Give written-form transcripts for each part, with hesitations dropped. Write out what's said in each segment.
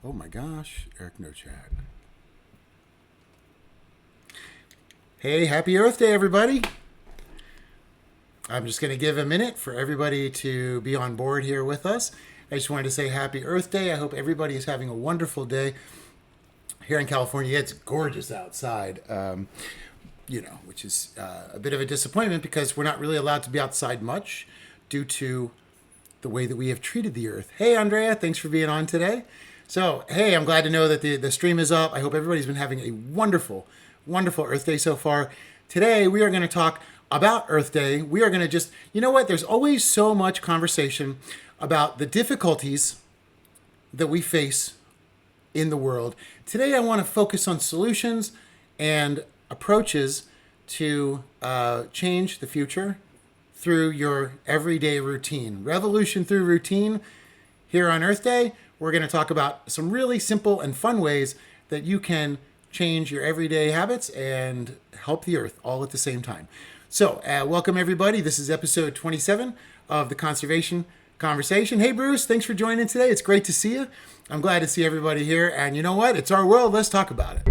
Oh my gosh, Eric, no chat. Hey, happy Earth Day, everybody. I'm just going to give a minute for everybody to be on board here with us. I just wanted to say happy Earth Day. I hope everybody is having a wonderful day. Here in California, it's gorgeous outside, which is a bit of a disappointment because we're not really allowed to be outside much due to the way that we have treated the earth. Hey, Andrea, thanks for being on today. So, hey, I'm glad to know that the stream is up. I hope everybody's been having a wonderful, wonderful Earth Day so far. Today, we are going to talk about Earth Day. We are going to just, you know what? There's always so much conversation about the difficulties that we face in the world. Today, I want to focus on solutions and approaches to change the future through your everyday routine. Revolution through routine. Here on Earth Day, we're going to talk about some really simple and fun ways that you can change your everyday habits and help the earth all at the same time. So, welcome everybody. This is episode 27 of the Conservation Conversation. Hey, Bruce, thanks for joining today. It's great to see you. I'm glad to see everybody here. And you know what? It's our world. Let's talk about it.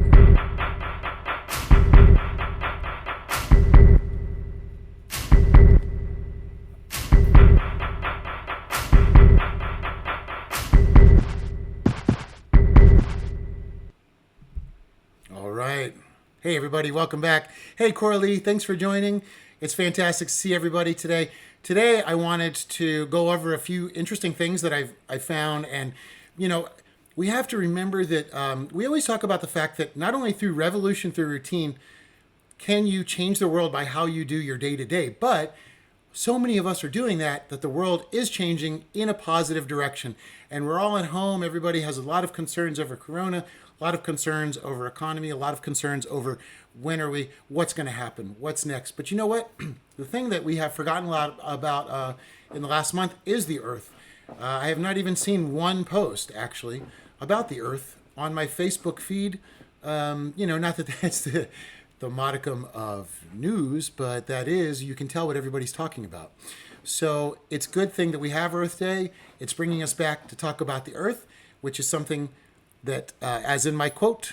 All right. Hey, everybody. Welcome back. Hey, Coralie. Thanks for joining. It's fantastic to see everybody today. Today, I wanted to go over a few interesting things that I've found. And, we have to remember that we always talk about the fact that not only through revolution, through routine, can you change the world by how you do your day-to-day, but so many of us are doing that the world is changing in a positive direction. And we're all at home. Everybody has a lot of concerns over Corona, a lot of concerns over economy, a lot of concerns over what's going to happen, what's next. But you know what? The thing that we have forgotten a lot about in the last month is the earth. I have not even seen one post, actually, about the earth on my Facebook feed. Not that that's the modicum of news, but that is, you can tell what everybody's talking about. So it's a good thing that we have Earth Day. It's bringing us back to talk about the earth, which is something that, as in my quote,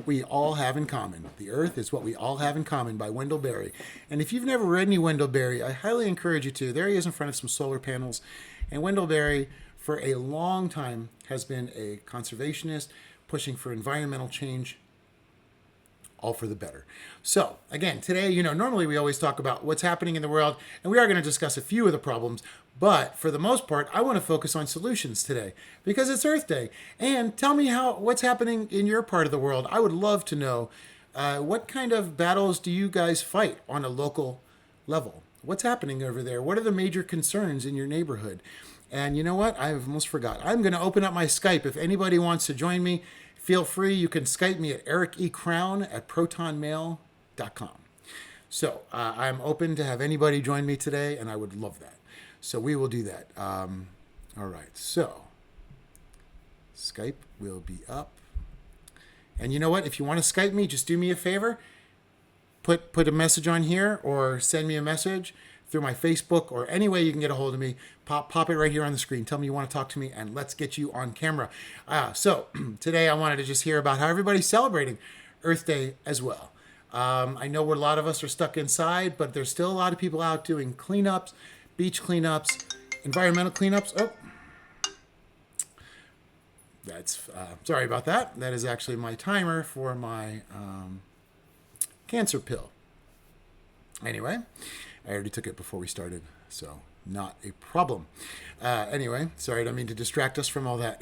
we all have in common. The earth is what we all have in common by Wendell Berry. And if you've never read any Wendell Berry, I highly encourage you to. There he is in front of some solar panels. And Wendell Berry, for a long time, has been a conservationist, pushing for environmental change, all for the better. So, again, today, normally we always talk about what's happening in the world, and we are going to discuss a few of the problems, but for the most part, I want to focus on solutions today because it's Earth Day. And tell me what's happening in your part of the world. I would love to know what kind of battles do you guys fight on a local level? What's happening over there? What are the major concerns in your neighborhood? And you know what? I almost forgot. I'm going to open up my Skype. If anybody wants to join me, feel free. You can Skype me at ericecrown@protonmail.com. So I'm open to have anybody join me today, and I would love that. So we will do that. All right. So Skype will be up. And you know what? If you want to Skype me, just do me a favor. Put a message on here or send me a message through my Facebook or any way you can get a hold of me. Pop it right here on the screen. Tell me you want to talk to me, and let's get you on camera. So today I wanted to just hear about how everybody's celebrating Earth Day as well. I know a lot of us are stuck inside, but there's still a lot of people out doing cleanups, beach cleanups, environmental cleanups. Oh, that's sorry about that. That is actually my timer for my cancer pill. Anyway, I already took it before we started, so not a problem. Anyway, sorry, I don't mean to distract us from all that.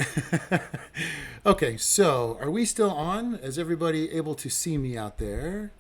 Okay, so are we still on? Is everybody able to see me out there?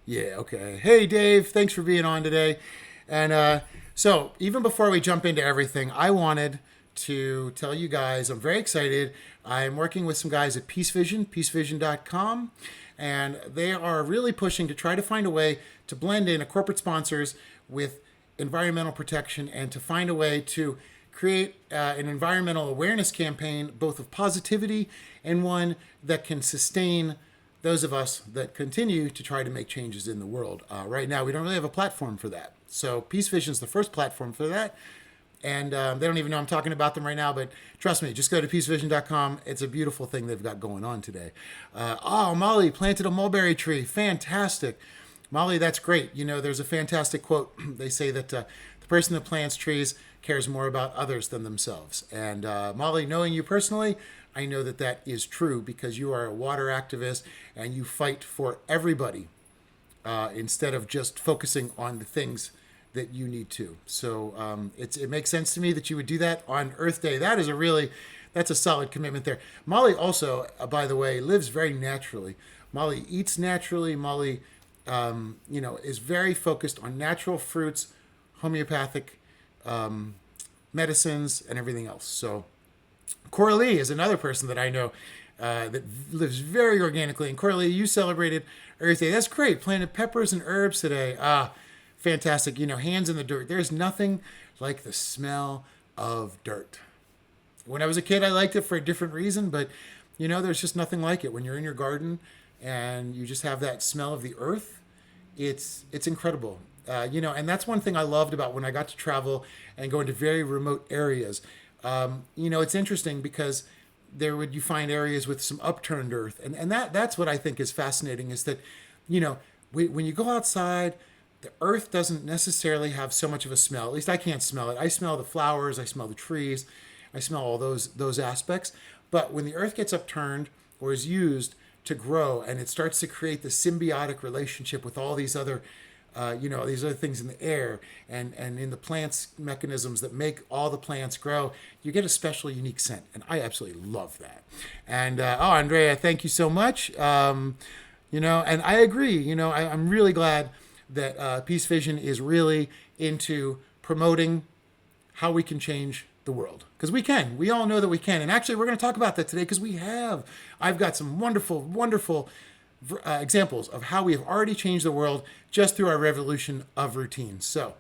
Yeah, okay. Hey, Dave, thanks for being on today. And so even before we jump into everything, I wanted to tell you guys I'm very excited. I'm working with some guys at Peace Vision, peacevision.com, and they are really pushing to try to find a way to blend in a corporate sponsors with environmental protection and to find a way to create an environmental awareness campaign, both of positivity and one that can sustain those of us that continue to try to make changes in the world. Right now, we don't really have a platform for that. So Peace Vision is the first platform for that. And they don't even know I'm talking about them right now, but trust me, just go to peacevision.com. It's a beautiful thing they've got going on today. Molly planted a mulberry tree. Fantastic. Molly, that's great. You know, there's a fantastic quote. They say that the person that plants trees cares more about others than themselves. And Molly, knowing you personally, I know that that is true because you are a water activist and you fight for everybody instead of just focusing on the things that you need to. So it makes sense to me that you would do that on Earth Day. That's a solid commitment there. Molly also, by the way, lives very naturally. Molly eats naturally. Molly, is very focused on natural fruits, homeopathic medicines, and everything else. So Coralie is another person that I know that lives very organically. And Coralie, you celebrated Earth Day. That's great. Planted peppers and herbs today. Fantastic. You know, hands in the dirt. There's nothing like the smell of dirt. When I was a kid, I liked it for a different reason, but there's just nothing like it. When you're in your garden and you just have that smell of the earth, it's incredible. And that's one thing I loved about when I got to travel and go into very remote areas. It's interesting because you find areas with some upturned earth, and that's what I think is fascinating is that, when you go outside, the earth doesn't necessarily have so much of a smell. At least I can't smell it. I smell the flowers, I smell the trees, I smell all those aspects. But when the earth gets upturned or is used to grow and it starts to create the symbiotic relationship with all these other these other things in the air and in the plants mechanisms that make all the plants grow, you get a special unique scent. And I absolutely love that. And, Andrea, thank you so much. And I agree, I'm really glad that Peace Vision is really into promoting how we can change the world. Because we can. We all know that we can. And actually, we're going to talk about that today because we have. I've got some wonderful, wonderful examples of how we have already changed the world just through our revolution of routine. So,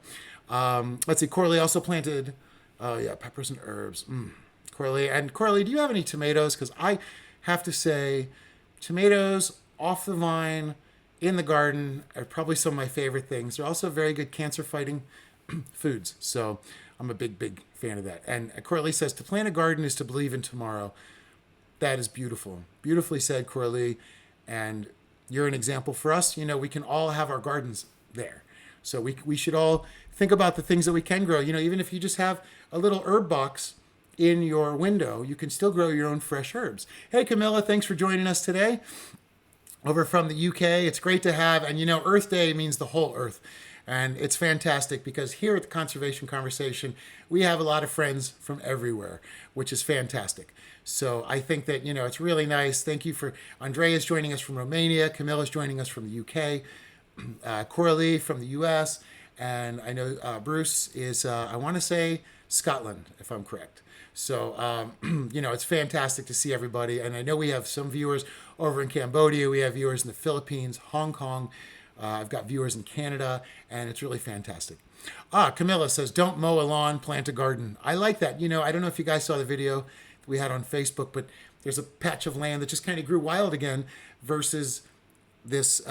let's see. Coralie also planted, peppers and herbs. Coralie, do you have any tomatoes? Because I have to say, tomatoes off the vine in the garden are probably some of my favorite things. They're also very good cancer-fighting foods. So I'm a big, big fan of that. And Coralie says, to plant a garden is to believe in tomorrow. That is beautiful. Beautifully said, Coralie. And you're an example for us. We can all have our gardens there. So we should all think about the things that we can grow. Even if you just have a little herb box in your window, you can still grow your own fresh herbs. Hey, Camilla, thanks for joining us today. Over from the UK, it's great to have, and Earth Day means the whole earth. And it's fantastic because here at the Conservation Conversation, we have a lot of friends from everywhere, which is fantastic. So I think that, it's really nice. Thank you for Andrea's joining us from Romania. Camilla's joining us from the UK. Coralie from the US. And I know Bruce is, I want to say, Scotland, if I'm correct. So, it's fantastic to see everybody. And I know we have some viewers over in Cambodia. We have viewers in the Philippines, Hong Kong. I've got viewers in Canada, and it's really fantastic. Camilla says, don't mow a lawn, plant a garden. I like that. I don't know if you guys saw the video that we had on Facebook, but there's a patch of land that just kind of grew wild again versus this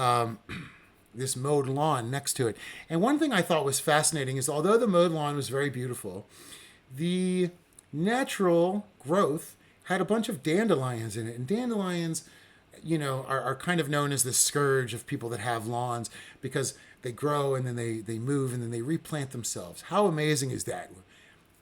this mowed lawn next to it. And one thing I thought was fascinating is although the mowed lawn was very beautiful, the natural growth had a bunch of dandelions in it. And dandelions, are kind of known as the scourge of people that have lawns because they grow and then they move and then they replant themselves. How amazing is that?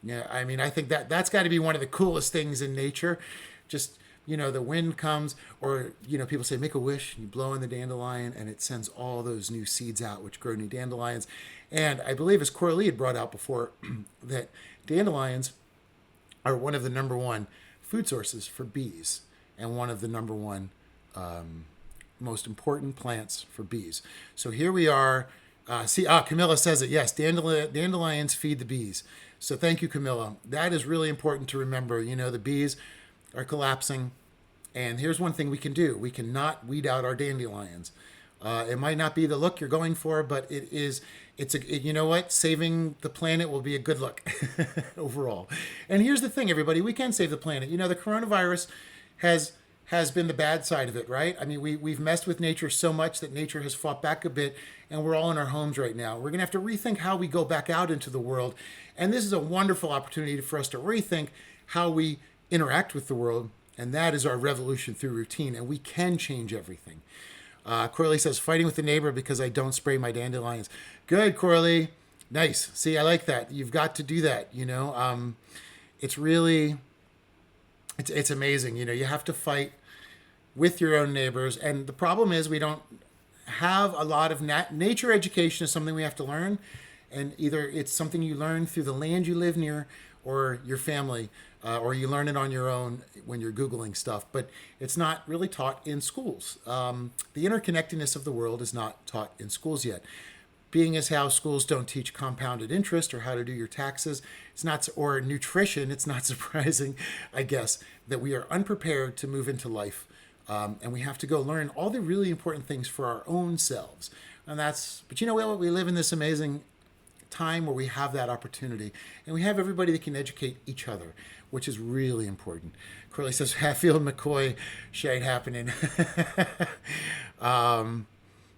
Yeah, I mean, I think that's got to be one of the coolest things in nature. Just, the wind comes or, people say, make a wish, and you blow in the dandelion and it sends all those new seeds out, which grow new dandelions. And I believe, as Coralie had brought out before, that dandelions are one of the number one food sources for bees and one of the number one most important plants for bees. So here we are. Camilla says it. Yes, dandelions feed the bees. So thank you, Camilla. That is really important to remember. The bees are collapsing. And here's one thing we can do. We cannot weed out our dandelions. It might not be the look you're going for, but you know what? Saving the planet will be a good look overall. And here's the thing, everybody. We can save the planet. The coronavirus has has been the bad side of it, right? I mean, we've messed with nature so much that nature has fought back a bit, and we're all in our homes right now. We're going to have to rethink how we go back out into the world. And this is a wonderful opportunity for us to rethink how we interact with the world. And that is our revolution through routine. And we can change everything. Coralie says, fighting with the neighbor because I don't spray my dandelions. Good, Coralie. Nice. See, I like that. You've got to do that, you know. It's really, it's amazing. You know, you have to fight with your own neighbors. And the problem is we don't have a lot of nature education is something we have to learn. And either it's something you learn through the land you live near or your family, or you learn it on your own when you're Googling stuff. But it's not really taught in schools. The interconnectedness of the world is not taught in schools yet. Being as how schools don't teach compounded interest or how to do your taxes, it's not, or nutrition, it's not surprising, I guess, that we are unprepared to move into life. And we have to go learn all the really important things for our own selves. And but you know what? We live in this amazing time where we have that opportunity. And we have everybody that can educate each other, which is really important. Curly says, Hatfield McCoy shade happening.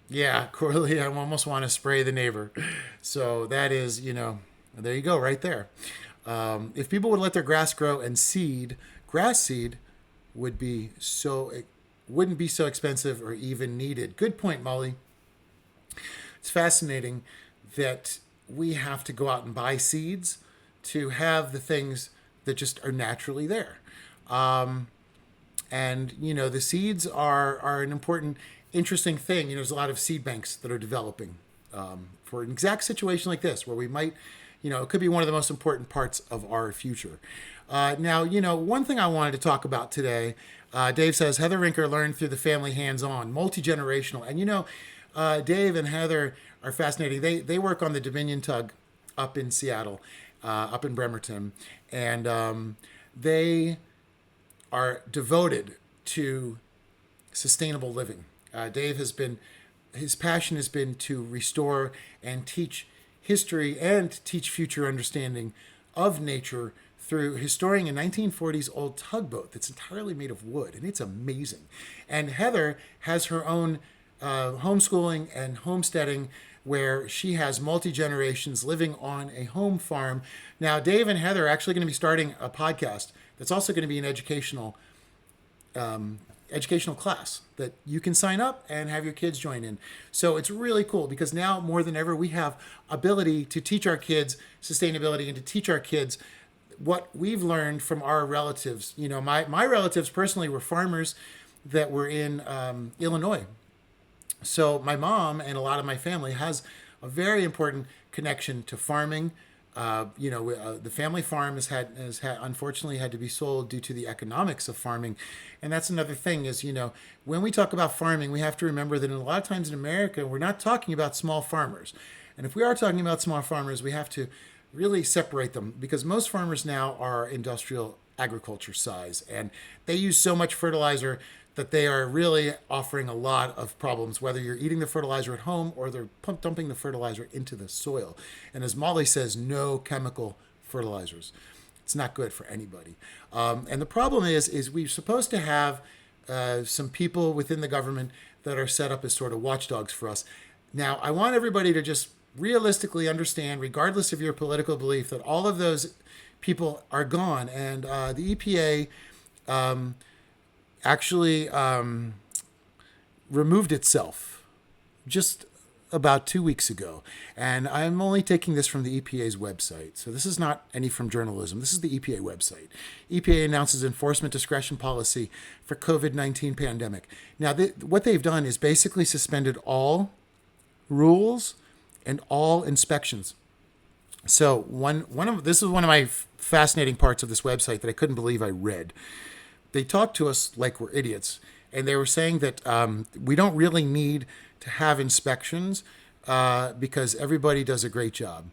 Yeah, Corley, I almost want to spray the neighbor. So that is, you know, there you go, right there. If people would let their grass grow and seed, grass seed wouldn't be so expensive or even needed. Good point, Molly. It's fascinating that we have to go out and buy seeds to have the things that just are naturally there. And, you know, the seeds are an important, interesting thing. You know, there's a lot of seed banks that are developing for an exact situation like this, where we might, you know, it could be one of the most important parts of our future. Now, you know, one thing I wanted to talk about today, Dave says, Heather Rinker learned through the family hands-on, multi-generational. And, you know, Dave and Heather are fascinating. They work on the Dominion tug up in Seattle, up in Bremerton. And they are devoted to sustainable living. Dave his passion has been to restore and teach history and teach future understanding of nature through restoring a 1940s old tugboat that's entirely made of wood, and it's amazing. And Heather has her own homeschooling and homesteading where she has multi-generations living on a home farm. Now, Dave and Heather are actually going to be starting a podcast that's also going to be an educational class that you can sign up and have your kids join in. So it's really cool because now more than ever, we have ability to teach our kids sustainability and to teach our kids what we've learned from our relatives. You know, my relatives personally were farmers that were in Illinois. So my mom and a lot of my family has a very important connection to farming. The family farm has unfortunately had to be sold due to the economics of farming. And that's another thing is, you know, when we talk about farming, we have to remember that a lot of times in America, we're not talking about small farmers. And if we are talking about small farmers, we have to really separate them because most farmers now are industrial agriculture size and they use so much fertilizer that they are really offering a lot of problems, whether you're eating the fertilizer at home or they're dumping the fertilizer into the soil. And as Molly says, no chemical fertilizers. It's not good for anybody. And the problem is we're supposed to have some people within the government that are set up as sort of watchdogs for us. Now, I want everybody to just realistically understand, regardless of your political belief, that all of those people are gone. And the EPA actually removed itself just about 2 weeks ago. And I'm only taking this from the EPA's website. So this is not any from journalism. This is the EPA website. EPA announces enforcement discretion policy for COVID-19 pandemic. Now, what they've done is basically suspended all rules and all inspections. So this is one of my fascinating parts of this website that I couldn't believe I read. They talked to us like we're idiots. And they were saying that we don't really need to have inspections because everybody does a great job.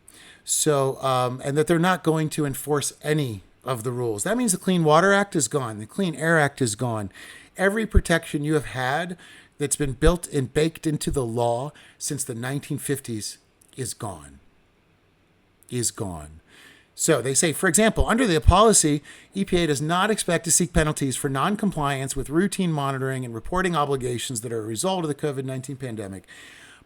So, and that they're not going to enforce any of the rules. That means the Clean Water Act is gone. The Clean Air Act is gone. Every protection you have had that's been built and baked into the law since the 1950s is gone. So they say, for example, under the policy, EPA does not expect to seek penalties for noncompliance with routine monitoring and reporting obligations that are a result of the COVID-19 pandemic,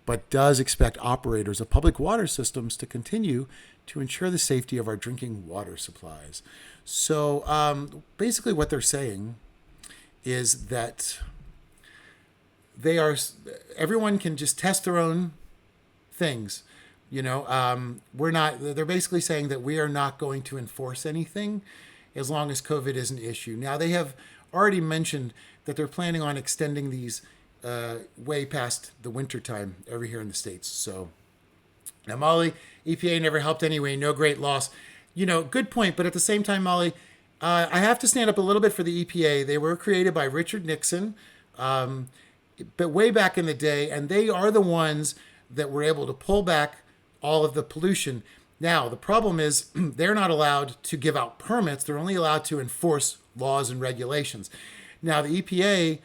but does expect operators of public water systems to continue to ensure the safety of our drinking water supplies. So basically what they're saying is that everyone can just test their own things. They're basically saying that we are not going to enforce anything as long as COVID is an issue. Now, they have already mentioned that they're planning on extending these way past the winter time over here in the States. So now, Molly, EPA never helped anyway. No great loss. Good point. But at the same time, Molly, I have to stand up a little bit for the EPA. They were created by Richard Nixon, but way back in the day, and they are the ones that were able to pull back all of the pollution. Now, the problem is they're not allowed to give out permits. They're only allowed to enforce laws and regulations. Now, the EPA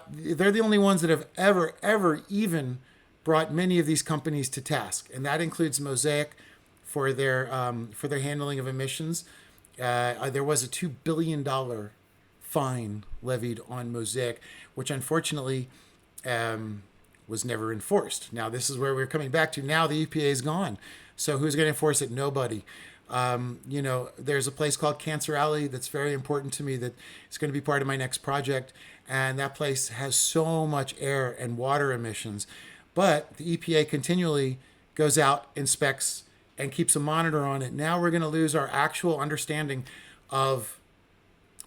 they're the only ones that have ever even brought many of these companies to task. And that includes Mosaic for their handling of emissions. There was a $2 billion fine levied on Mosaic, which unfortunately was never enforced. Now, this is where we're coming back to. Now the EPA is gone. So who's going to enforce it? Nobody. There's a place called Cancer Alley that's very important to me that is going to be part of my next project. And that place has so much air and water emissions. But the EPA continually goes out, inspects, and keeps a monitor on it. Now we're going to lose our actual understanding of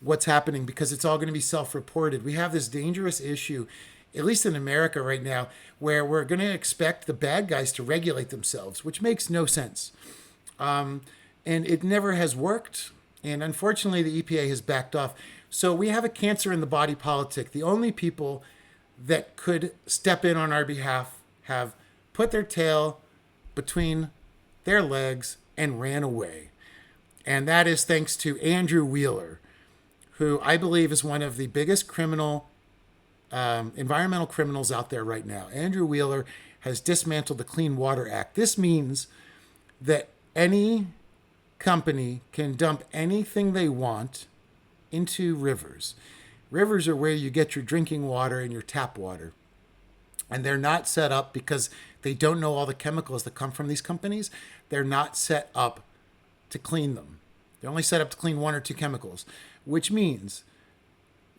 what's happening because it's all going to be self-reported. We have this dangerous issue, at least in America right now, where we're going to expect the bad guys to regulate themselves, which makes no sense. And it never has worked. And unfortunately, the EPA has backed off. So we have a cancer in the body politic. The only people that could step in on our behalf have put their tail between their legs and ran away. And that is thanks to Andrew Wheeler, who I believe is one of the biggest environmental criminals out there right now. Andrew Wheeler has dismantled the Clean Water Act. This means that any company can dump anything they want into rivers. Rivers are where you get your drinking water and your tap water. And they're not set up because they don't know all the chemicals that come from these companies. They're not set up to clean them. They're only set up to clean one or two chemicals, which means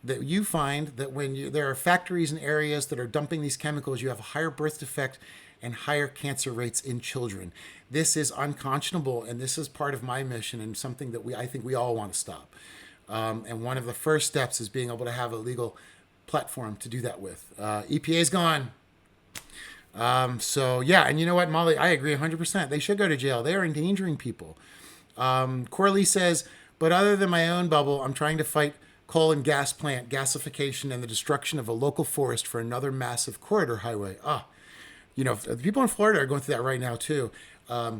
that you find that when there are factories and areas that are dumping these chemicals, you have a higher birth defect and higher cancer rates in children. This is unconscionable, and this is part of my mission and something that I think we all want to stop. And one of the first steps is being able to have a legal platform to do that with. EPA's gone. And you know what, Molly? I agree 100%. They should go to jail. They are endangering people. Corley says, but other than my own bubble, I'm trying to fight coal and gas plant gasification and the destruction of a local forest for another massive corridor highway. The people in Florida are going through that right now too.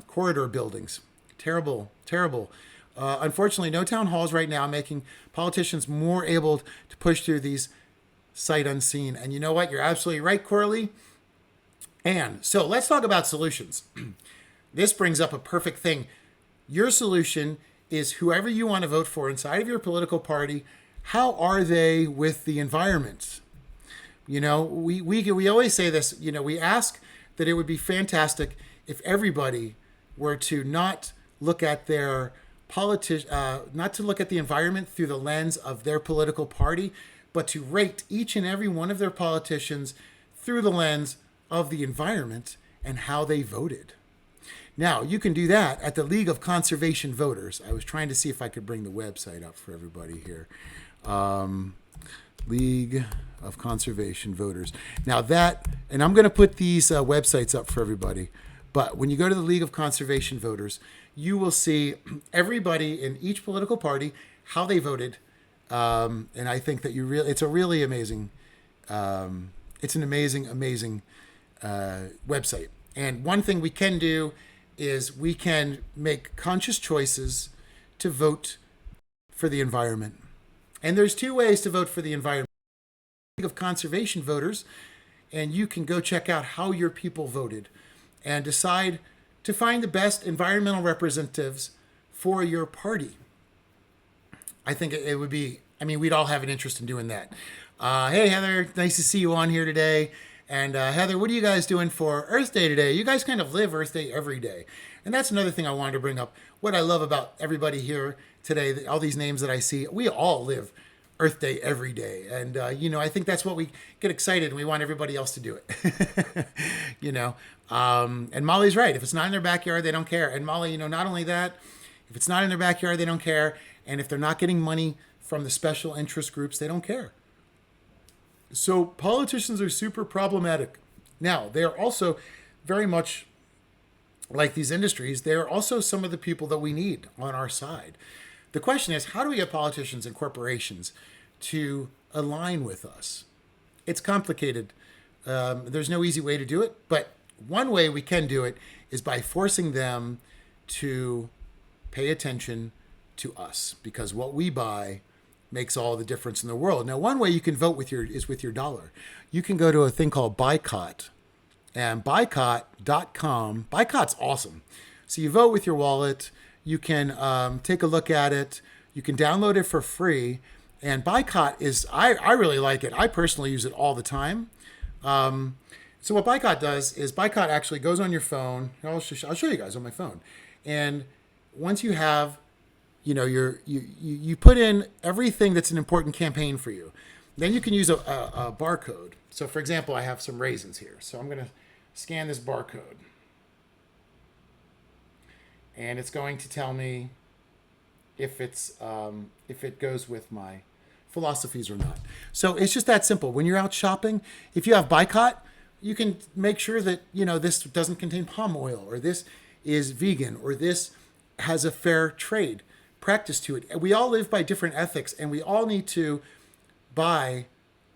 Corridor buildings. Terrible, terrible. Unfortunately, no town halls right now, making politicians more able to push through these sight unseen. And you know what? You're absolutely right, Corley. And so let's talk about solutions. This brings up a perfect thing. Your solution is whoever you want to vote for inside of your political party. How are they with the environment? We always say this, we ask that it would be fantastic if everybody were to not look at their not to look at the environment through the lens of their political party, but to rate each and every one of their politicians through the lens of the environment and how they voted. Now, you can do that at the League of Conservation Voters. I was trying to see if I could bring the website up for everybody here. League of Conservation Voters. Now and I'm going to put these websites up for everybody, but when you go to the League of Conservation Voters, you will see everybody in each political party, how they voted. And I think that it's a really amazing, it's an amazing website. And one thing we can do is we can make conscious choices to vote for the environment. And there's two ways to vote for the environment. League of Conservation Voters, and you can go check out how your people voted and decide to find the best environmental representatives for your party. I think it would be, I mean, we'd all have an interest in doing that. Hey, Heather, nice to see you on here today. And Heather, what are you guys doing for Earth Day today? You guys kind of live Earth Day every day. And that's another thing I wanted to bring up. What I love about everybody here today, all these names that I see, we all live Earth Day every day. And, I think that's what we get excited and we want everybody else to do it. And Molly's right. If it's not in their backyard, they don't care. And Molly, not only that, if it's not in their backyard, they don't care. And if they're not getting money from the special interest groups, they don't care. So politicians are super problematic. Now, they're also very much like these industries. They're also some of the people that we need on our side. The question is, how do we get politicians and corporations to align with us? It's complicated. There's no easy way to do it, but one way we can do it is by forcing them to pay attention to us, because what we buy makes all the difference in the world. Now, one way you can vote with your dollar. You can go to a thing called Boycott, and boycott.com. Boycott's awesome. So you vote with your wallet. You can take a look at it. You can download it for free. And Boycott is, I really like it. I personally use it all the time. So what Boycott does is Boycott actually goes on your phone. I'll show you guys on my phone. And once you have, you put in everything that's an important campaign for you. Then you can use a barcode. So for example, I have some raisins here. So I'm going to scan this barcode. And it's going to tell me if it goes with my philosophies or not. So it's just that simple. When you're out shopping, if you have Boycott, you can make sure that, this doesn't contain palm oil, or this is vegan, or this has a fair trade practice to it. We all live by different ethics, and we all need to buy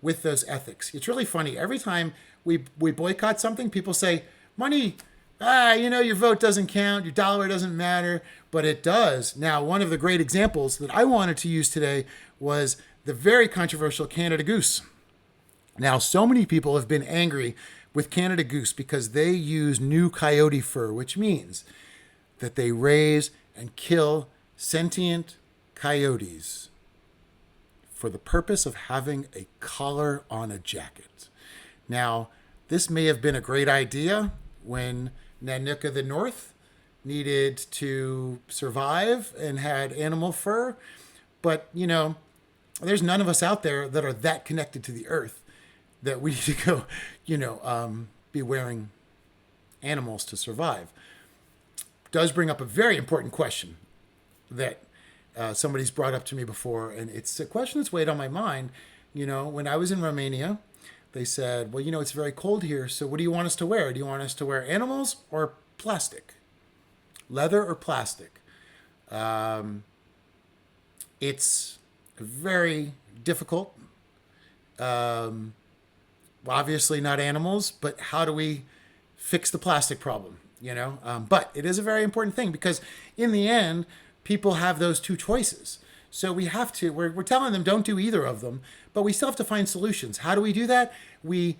with those ethics. It's really funny. Every time we boycott something, people say, money, your vote doesn't count, your dollar doesn't matter, but it does. Now, one of the great examples that I wanted to use today was the very controversial Canada Goose. Now, so many people have been angry with Canada Goose because they use new coyote fur, which means that they raise and kill sentient coyotes for the purpose of having a collar on a jacket. Now, this may have been a great idea when Nanook of the North needed to survive and had animal fur, but there's none of us out there that are that connected to the earth that we need to go, be wearing animals to survive. Does bring up a very important question that somebody's brought up to me before, and it's a question that's weighed on my mind. When I was in Romania, they said, well, it's very cold here, so what do you want us to wear? Do you want us to wear animals or plastic? Leather or plastic? It's very difficult. Obviously not animals, but how do we fix the plastic problem? But it is a very important thing, because in the end, people have those two choices. So we have to, we're telling them don't do either of them, but we still have to find solutions. How do we do that? We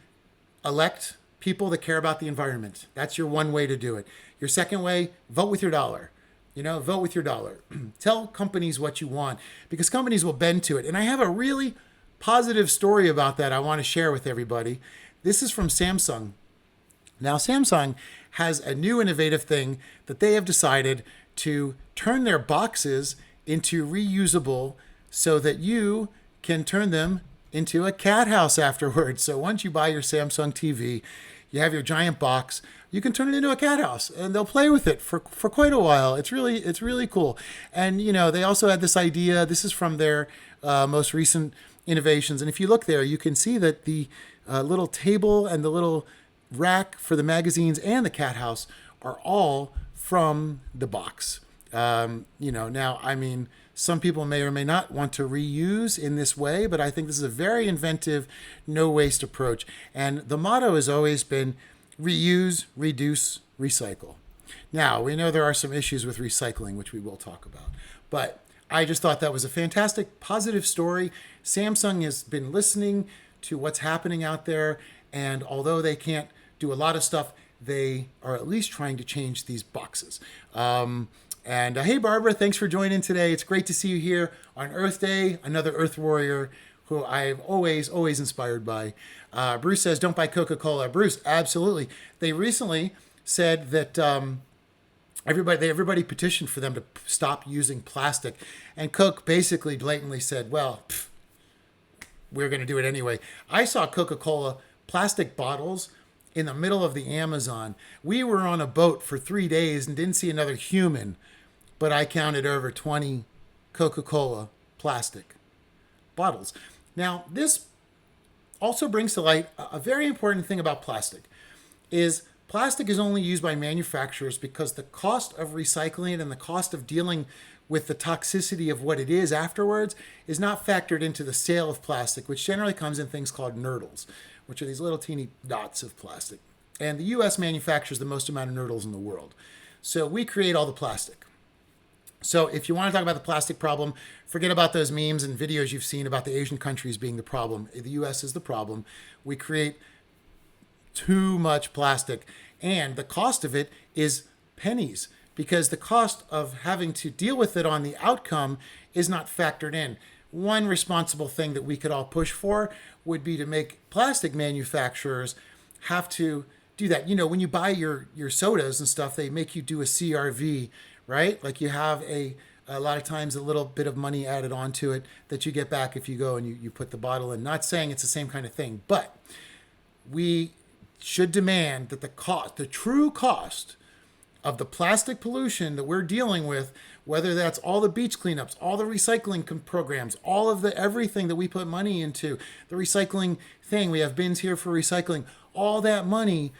elect people that care about the environment. That's your one way to do it. Your second way, vote with your dollar. Vote with your dollar. Tell companies what you want, because companies will bend to it. And I have a really positive story about that I want to share with everybody. This is from Samsung. Now, Samsung has a new innovative thing that they have decided to turn their boxes into reusable so that you can turn them into a cat house afterwards. So once you buy your Samsung TV, you have your giant box, you can turn it into a cat house, and they'll play with it for quite a while. It's really cool. And, they also had this idea. This is from their most recent innovations. And if you look there, you can see that the little table and the little rack for the magazines and the cat house are all from the box. Now, some people may or may not want to reuse in this way, but I think this is a very inventive, no waste approach. And the motto has always been reuse, reduce, recycle. Now, we know there are some issues with recycling, which we will talk about, but I just thought that was a fantastic, positive story. Samsung has been listening to what's happening out there, and although they can't do a lot of stuff, they are at least trying to change these boxes. And hey, Barbara, thanks for joining today. It's great to see you here on Earth Day, another Earth warrior who I'm always inspired by. Bruce says, don't buy Coca-Cola. Bruce, absolutely. They recently said that everybody petitioned for them to stop using plastic. And Coke basically blatantly said, well, we're going to do it anyway. I saw Coca-Cola plastic bottles in the middle of the Amazon. We were on a boat for 3 days and didn't see another human, but I counted over 20 Coca-Cola plastic bottles. Now, this also brings to light a very important thing about plastic is plastic is only used by manufacturers because the cost of recycling it and the cost of dealing with the toxicity of what it is afterwards is not factored into the sale of plastic, which generally comes in things called nurdles, which are these little teeny dots of plastic. And the US manufactures the most amount of nurdles in the world. So we create all the plastic. So if you want to talk about the plastic problem, forget about those memes and videos you've seen about the Asian countries being the problem. The US is the problem. We create too much plastic, and the cost of it is pennies because the cost of having to deal with it on the outcome is not factored in. One responsible thing that we could all push for would be to make plastic manufacturers have to do that. You know, when you buy your sodas and stuff, they make you do a CRV, right? Like you have a lot of times a little bit of money added onto it that you get back if you go and you put the bottle in. Not saying it's the same kind of thing, but we should demand that the true cost of the plastic pollution that we're dealing with, whether that's all the beach cleanups, all the recycling programs, all of the everything that we put money into, the recycling thing, we have bins here for recycling, all that money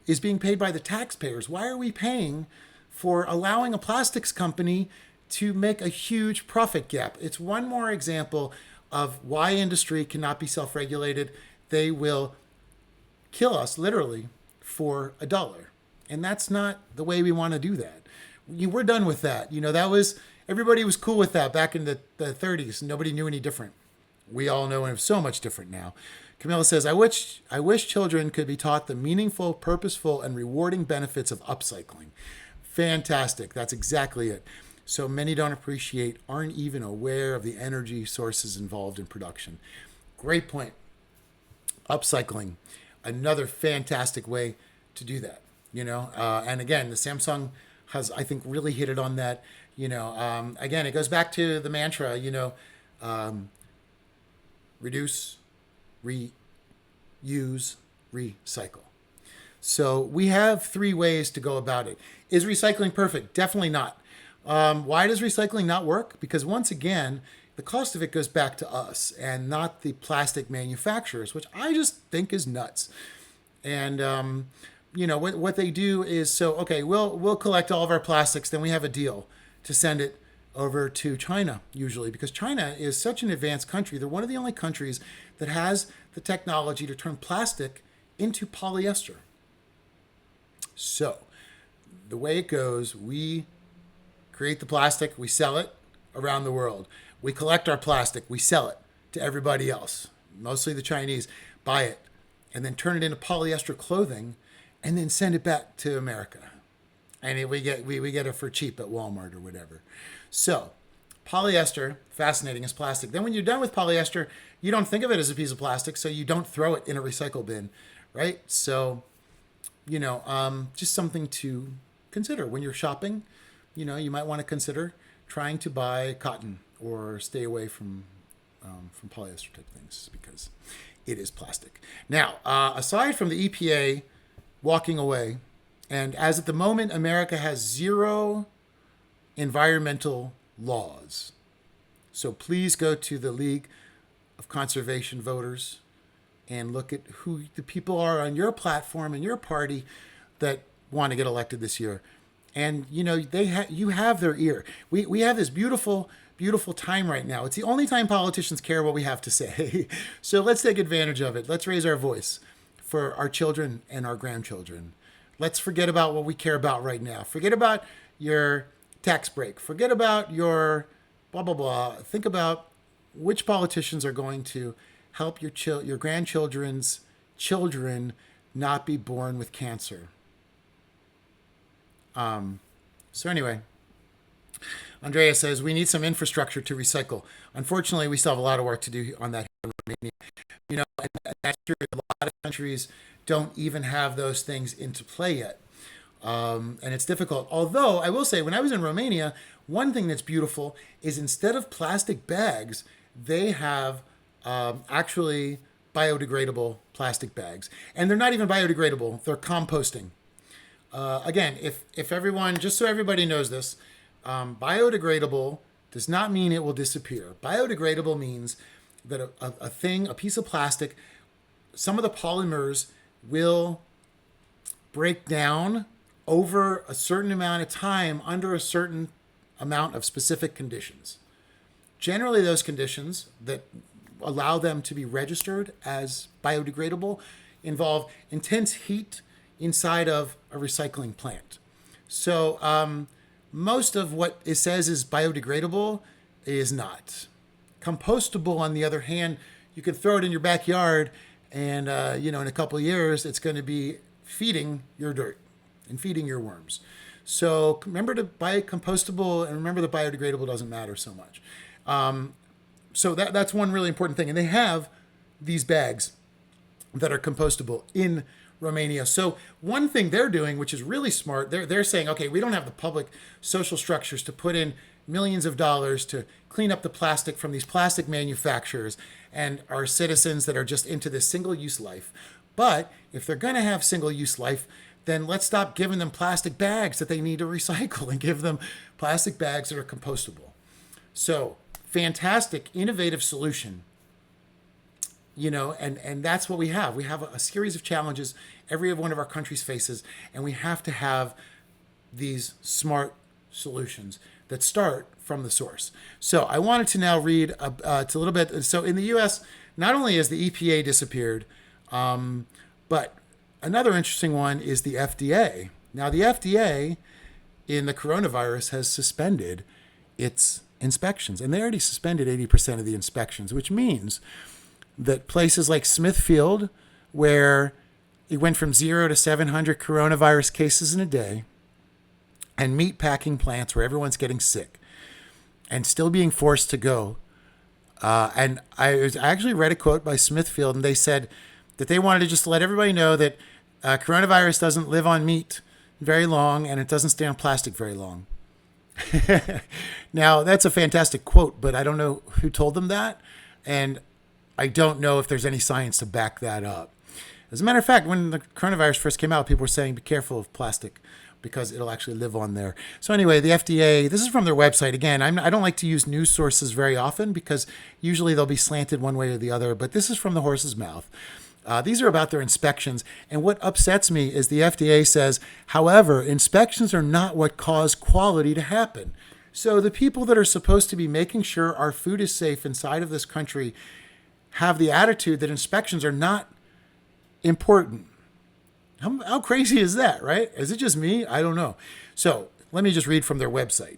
is being paid by the taxpayers. Why are we paying for allowing a plastics company to make a huge profit gap? It's one more example of why industry cannot be self-regulated. They will kill us literally for $1. And that's not the way we want to do that. We're done with that. You know, everybody was cool with that back in the 30s. Nobody knew any different. We all know it's so much different now. Camilla says, I wish children could be taught the meaningful, purposeful, and rewarding benefits of upcycling. Fantastic. That's exactly it. So many don't appreciate, aren't even aware of the energy sources involved in production. Great point. Upcycling, another fantastic way to do that. You know, and again, the Samsung has, I think, really hit it on that. You know, again, it goes back to the mantra, you know, reduce, reuse, recycle. So we have 3 ways to go about it. Is recycling perfect? Definitely not. Why does recycling not work? Because once again, the cost of it goes back to us and not the plastic manufacturers, which I just think is nuts. And, you know, what they do is, okay, we'll collect all of our plastics, then we have a deal to send it over to China, usually, because China is such an advanced country. They're one of the only countries that has the technology to turn plastic into polyester. So the way it goes, we create the plastic, we sell it around the world. We collect our plastic, we sell it to everybody else, mostly the Chinese, buy it, and then turn it into polyester clothing, and then send it back to America. And we get it for cheap at Walmart or whatever. So polyester, fascinating as plastic. Then when you're done with polyester, you don't think of it as a piece of plastic, so you don't throw it in a recycle bin, right? So, you know, just something to consider when you're shopping. You know, you might want to consider trying to buy cotton or stay away from polyester type things because it is plastic. Now, aside from the EPA walking away, and as at the moment, America has 0 environmental laws. So please go to the League of Conservation Voters and look at who the people are on your platform and your party that want to get elected this year. And, you know, you have their ear. We have this beautiful time right now. It's the only time politicians care what we have to say. So let's take advantage of it. Let's raise our voice for our children and our grandchildren. Let's forget about what we care about right now. Forget about your tax break. Forget about your blah, blah, blah. Think about which politicians are going to help your grandchildren's children not be born with cancer. So anyway, Andrea says we need some infrastructure to recycle. Unfortunately, we still have a lot of work to do on that here in Romania. And that's true. A lot of countries don't even have those things into play yet. And it's difficult. Although I will say, when I was in Romania, one thing that's beautiful is instead of plastic bags, they have actually biodegradable plastic bags. And they're not even biodegradable, they're composting. Again, if everyone, just so everybody knows this, biodegradable does not mean it will disappear. Biodegradable means that a thing, a piece of plastic, some of the polymers will break down over a certain amount of time under a certain amount of specific conditions. Generally, those conditions that allow them to be registered as biodegradable involve intense heat inside of a recycling plant. So most of what it says is biodegradable is not. Compostable, on the other hand, you can throw it in your backyard and, in a couple of years, it's going to be feeding your dirt and feeding your worms. So remember to buy compostable, and remember that biodegradable doesn't matter so much. So that's one really important thing. And they have these bags that are compostable in Romania. So one thing they're doing, which is really smart, they're saying, okay, we don't have the public social structures to put in millions of dollars to clean up the plastic from these plastic manufacturers and our citizens that are just into this single-use life. But if they're going to have single-use life, then let's stop giving them plastic bags that they need to recycle and give them plastic bags that are compostable. So fantastic, innovative solution. And that's what we have. We have a series of challenges every one of our countries faces, and we have to have these smart solutions that start from the source. So I wanted to now read a little bit. So in the U.S., not only has the EPA disappeared, but another interesting one is the FDA. Now, the FDA in the coronavirus has suspended its inspections, and they already suspended 80% of the inspections, which means that places like Smithfield, where it went from 0 to 700 coronavirus cases in a day, and meat packing plants where everyone's getting sick and still being forced to go. And I actually read a quote by Smithfield, and they said that they wanted to just let everybody know that coronavirus doesn't live on meat very long, and it doesn't stay on plastic very long. Now, that's a fantastic quote, but I don't know who told them that, and I don't know if there's any science to back that up. As a matter of fact, when the coronavirus first came out, people were saying, be careful of plastic because it'll actually live on there. So anyway, the FDA, this is from their website. Again, I don't like to use news sources very often because usually they'll be slanted one way or the other, but this is from the horse's mouth. These are about their inspections. And what upsets me is the FDA says, however, inspections are not what cause quality to happen. So the people that are supposed to be making sure our food is safe inside of this country have the attitude that inspections are not important. How crazy is that, right? Is it just me? I don't know. So let me just read from their website.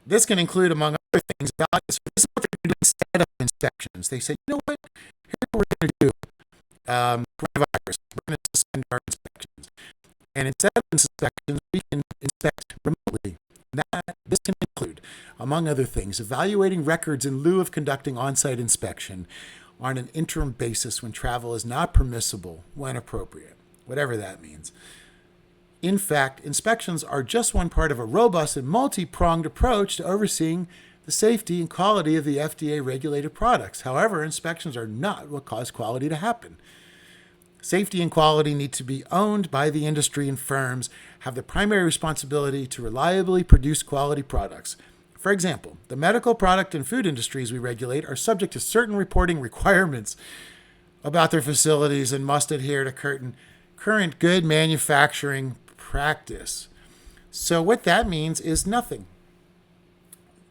This can include, among other things, this is what they're going to do instead of inspections. They said, you know what? Here's what we're going to do. Coronavirus, we're going to suspend our inspections. And instead of inspections, we can inspect remotely. This can include, among other things, evaluating records in lieu of conducting on-site inspection on an interim basis when travel is not permissible when appropriate, whatever that means. In fact, inspections are just one part of a robust and multi-pronged approach to overseeing the safety and quality of the FDA-regulated products. However, inspections are not what cause quality to happen. Safety and quality need to be owned by the industry, and firms have the primary responsibility to reliably produce quality products. For example, the medical product and food industries we regulate are subject to certain reporting requirements about their facilities and must adhere to current good manufacturing practice. So what that means is nothing.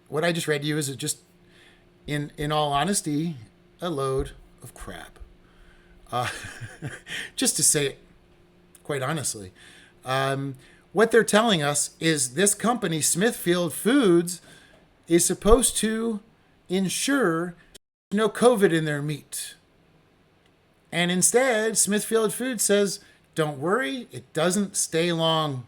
What I just read to you is just, in all honesty, a load of crap. Just to say it quite honestly. What they're telling us is this company, Smithfield Foods, is supposed to ensure no COVID in their meat. And instead, Smithfield Foods says, don't worry, it doesn't stay long.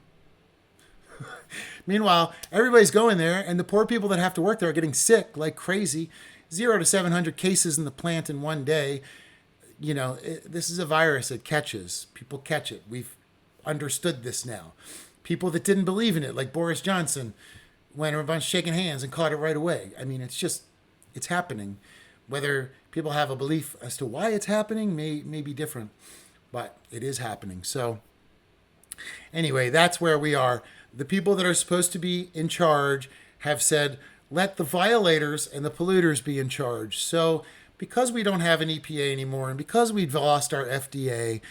Meanwhile, everybody's going there, and the poor people that have to work there are getting sick like crazy. 0 to 700 cases in the plant in one day. This is a virus. It catches. People catch it. We've understood this now. People that didn't believe in it, like Boris Johnson, went a bunch shaking hands and caught it right away. I mean, it's happening. Whether people have a belief as to why it's happening may be different, but it is happening. So anyway, that's where we are. The people that are supposed to be in charge have said, let the violators and the polluters be in charge. So because we don't have an EPA anymore, and because we've lost our FDA,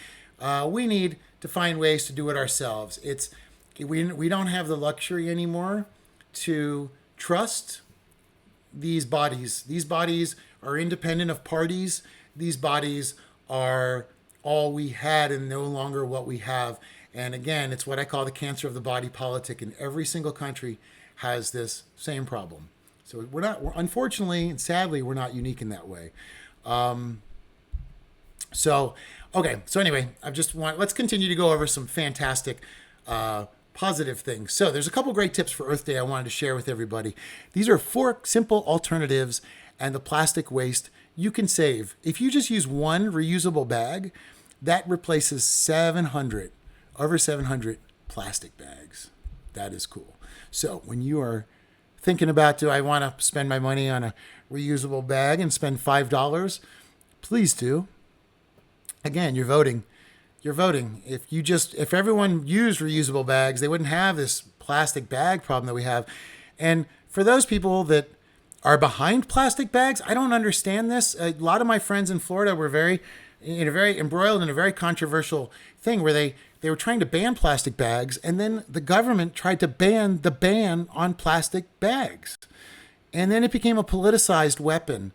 we need to find ways to do it ourselves. We don't have the luxury anymore to trust these bodies. These bodies are independent of parties. These bodies are all we had and no longer what we have. And again, it's what I call the cancer of the body politic. And every single country has this same problem. So unfortunately and sadly, we're not unique in that way. So anyway, let's continue to go over some fantastic positive things. So there's a couple great tips for Earth Day I wanted to share with everybody. These are 4 simple alternatives and the plastic waste you can save. If you just use one reusable bag, that replaces over 700 plastic bags. That is cool. So when you are thinking about, do I want to spend my money on a reusable bag and spend $5? Please do. Again, you're voting. If everyone used reusable bags, they wouldn't have this plastic bag problem that we have. And for those people that are behind plastic bags, I don't understand this. A lot of my friends in Florida were very embroiled in a very controversial thing where they were trying to ban plastic bags, and then the government tried to ban the ban on plastic bags. And then it became a politicized weapon,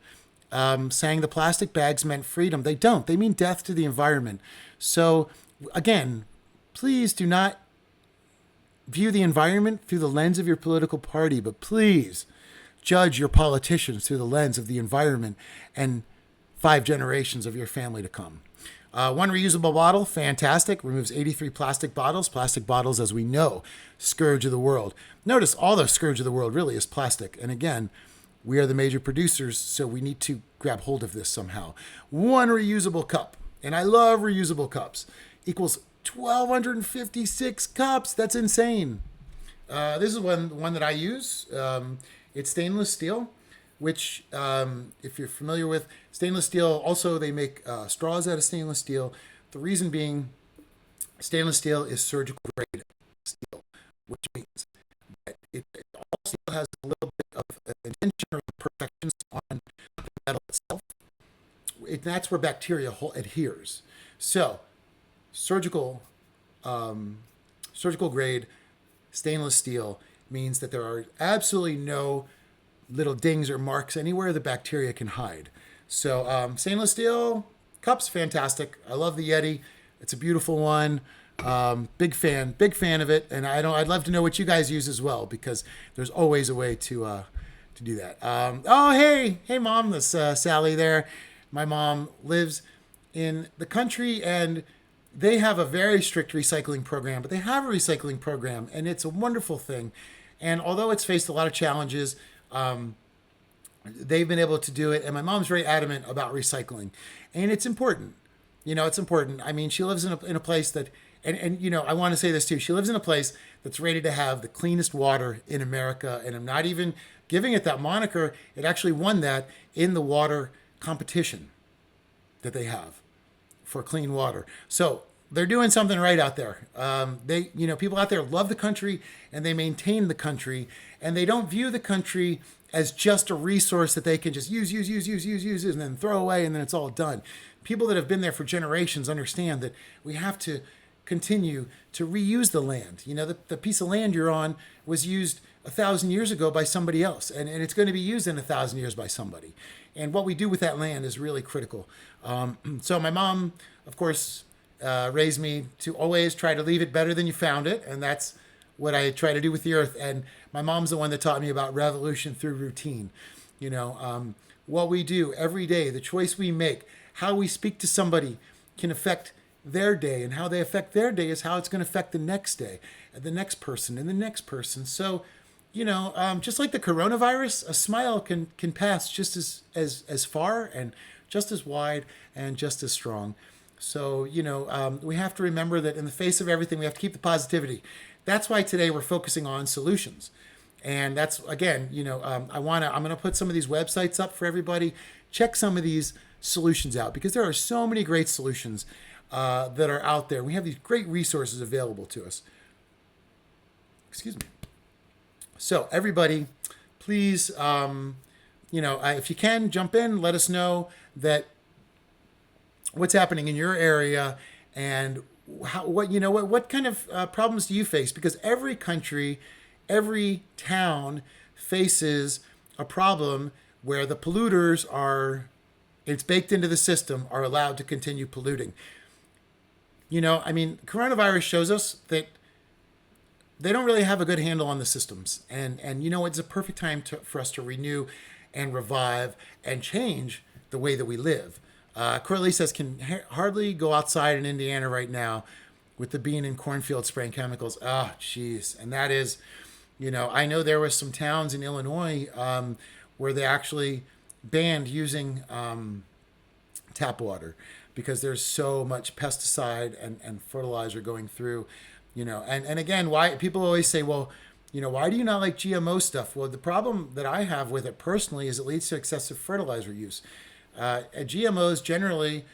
saying the plastic bags meant freedom. They don't. They mean death to the environment. So again, please do not view the environment through the lens of your political party, but please judge your politicians through the lens of the environment and 5 generations of your family to come. One reusable bottle, fantastic. Removes 83 plastic bottles. Plastic bottles, as we know, scourge of the world. Notice all the scourge of the world really is plastic. And again, we are the major producers, so we need to grab hold of this somehow. One reusable cup, and I love reusable cups, equals 1,256 cups. That's insane. This is one that I use. It's stainless steel, which, if you're familiar with stainless steel, also they make straws out of stainless steel. The reason being, stainless steel is surgical grade steel, which means that it also has a little bit of intention or imperfections on the metal itself. That's where bacteria adheres. So, surgical grade stainless steel means that there are absolutely no little dings or marks anywhere the bacteria can hide. So stainless steel cups, fantastic. I love the Yeti. It's a beautiful one. Big fan of it. And I'd love to know what you guys use as well, because there's always a way to do that. Hey mom, this Sally there. My mom lives in the country, and they have a very strict recycling program, but they have a recycling program, and it's a wonderful thing. And although it's faced a lot of challenges, they've been able to do it. And my mom's very adamant about recycling, and it's important. It's important. I mean, she lives in a place that, and I want to say this too. She lives in a place that's rated to have the cleanest water in America. And I'm not even giving it that moniker. It actually won that in the water competition that they have for clean water. So they're doing something right out there. People out there love the country, and they maintain the country, and they don't view the country as just a resource that they can just use, and then throw away, and then it's all done. People that have been there for generations understand that we have to continue to reuse the land. The piece of land you're on was used 1,000 years ago by somebody else, and it's going to be used in 1,000 years by somebody. And what we do with that land is really critical. So my mom, of course, raised me to always try to leave it better than you found it. And that's what I try to do with the earth. And my mom's the one that taught me about revolution through routine. What we do every day, the choice we make, how we speak to somebody can affect their day, and how they affect their day is how it's going to affect the next day, and the next person, and the next person. So, just like the coronavirus, a smile can pass just as far and just as wide and just as strong. So, we have to remember that in the face of everything, we have to keep the positivity. That's why today we're focusing on solutions. And that's, again, I'm going to put some of these websites up for everybody. Check some of these solutions out, because there are so many great solutions that are out there. We have these great resources available to us. Excuse me. So everybody, please, if you can, jump in, let us know that what's happening in your area, and what kind of problems do you face? Because every country, every town faces a problem where the polluters it's baked into the system, are allowed to continue polluting. Coronavirus shows us that they don't really have a good handle on the systems. And it's a perfect time for us to renew and revive and change the way that we live. Coralie says, can hardly go outside in Indiana right now with the bean and cornfield spraying chemicals. Oh, jeez. And that is, I know there were some towns in Illinois where they actually banned using tap water because there's so much pesticide and fertilizer going through, and again, why people always say, well, why do you not like GMO stuff? Well, the problem that I have with it personally is it leads to excessive fertilizer use. GMOs generally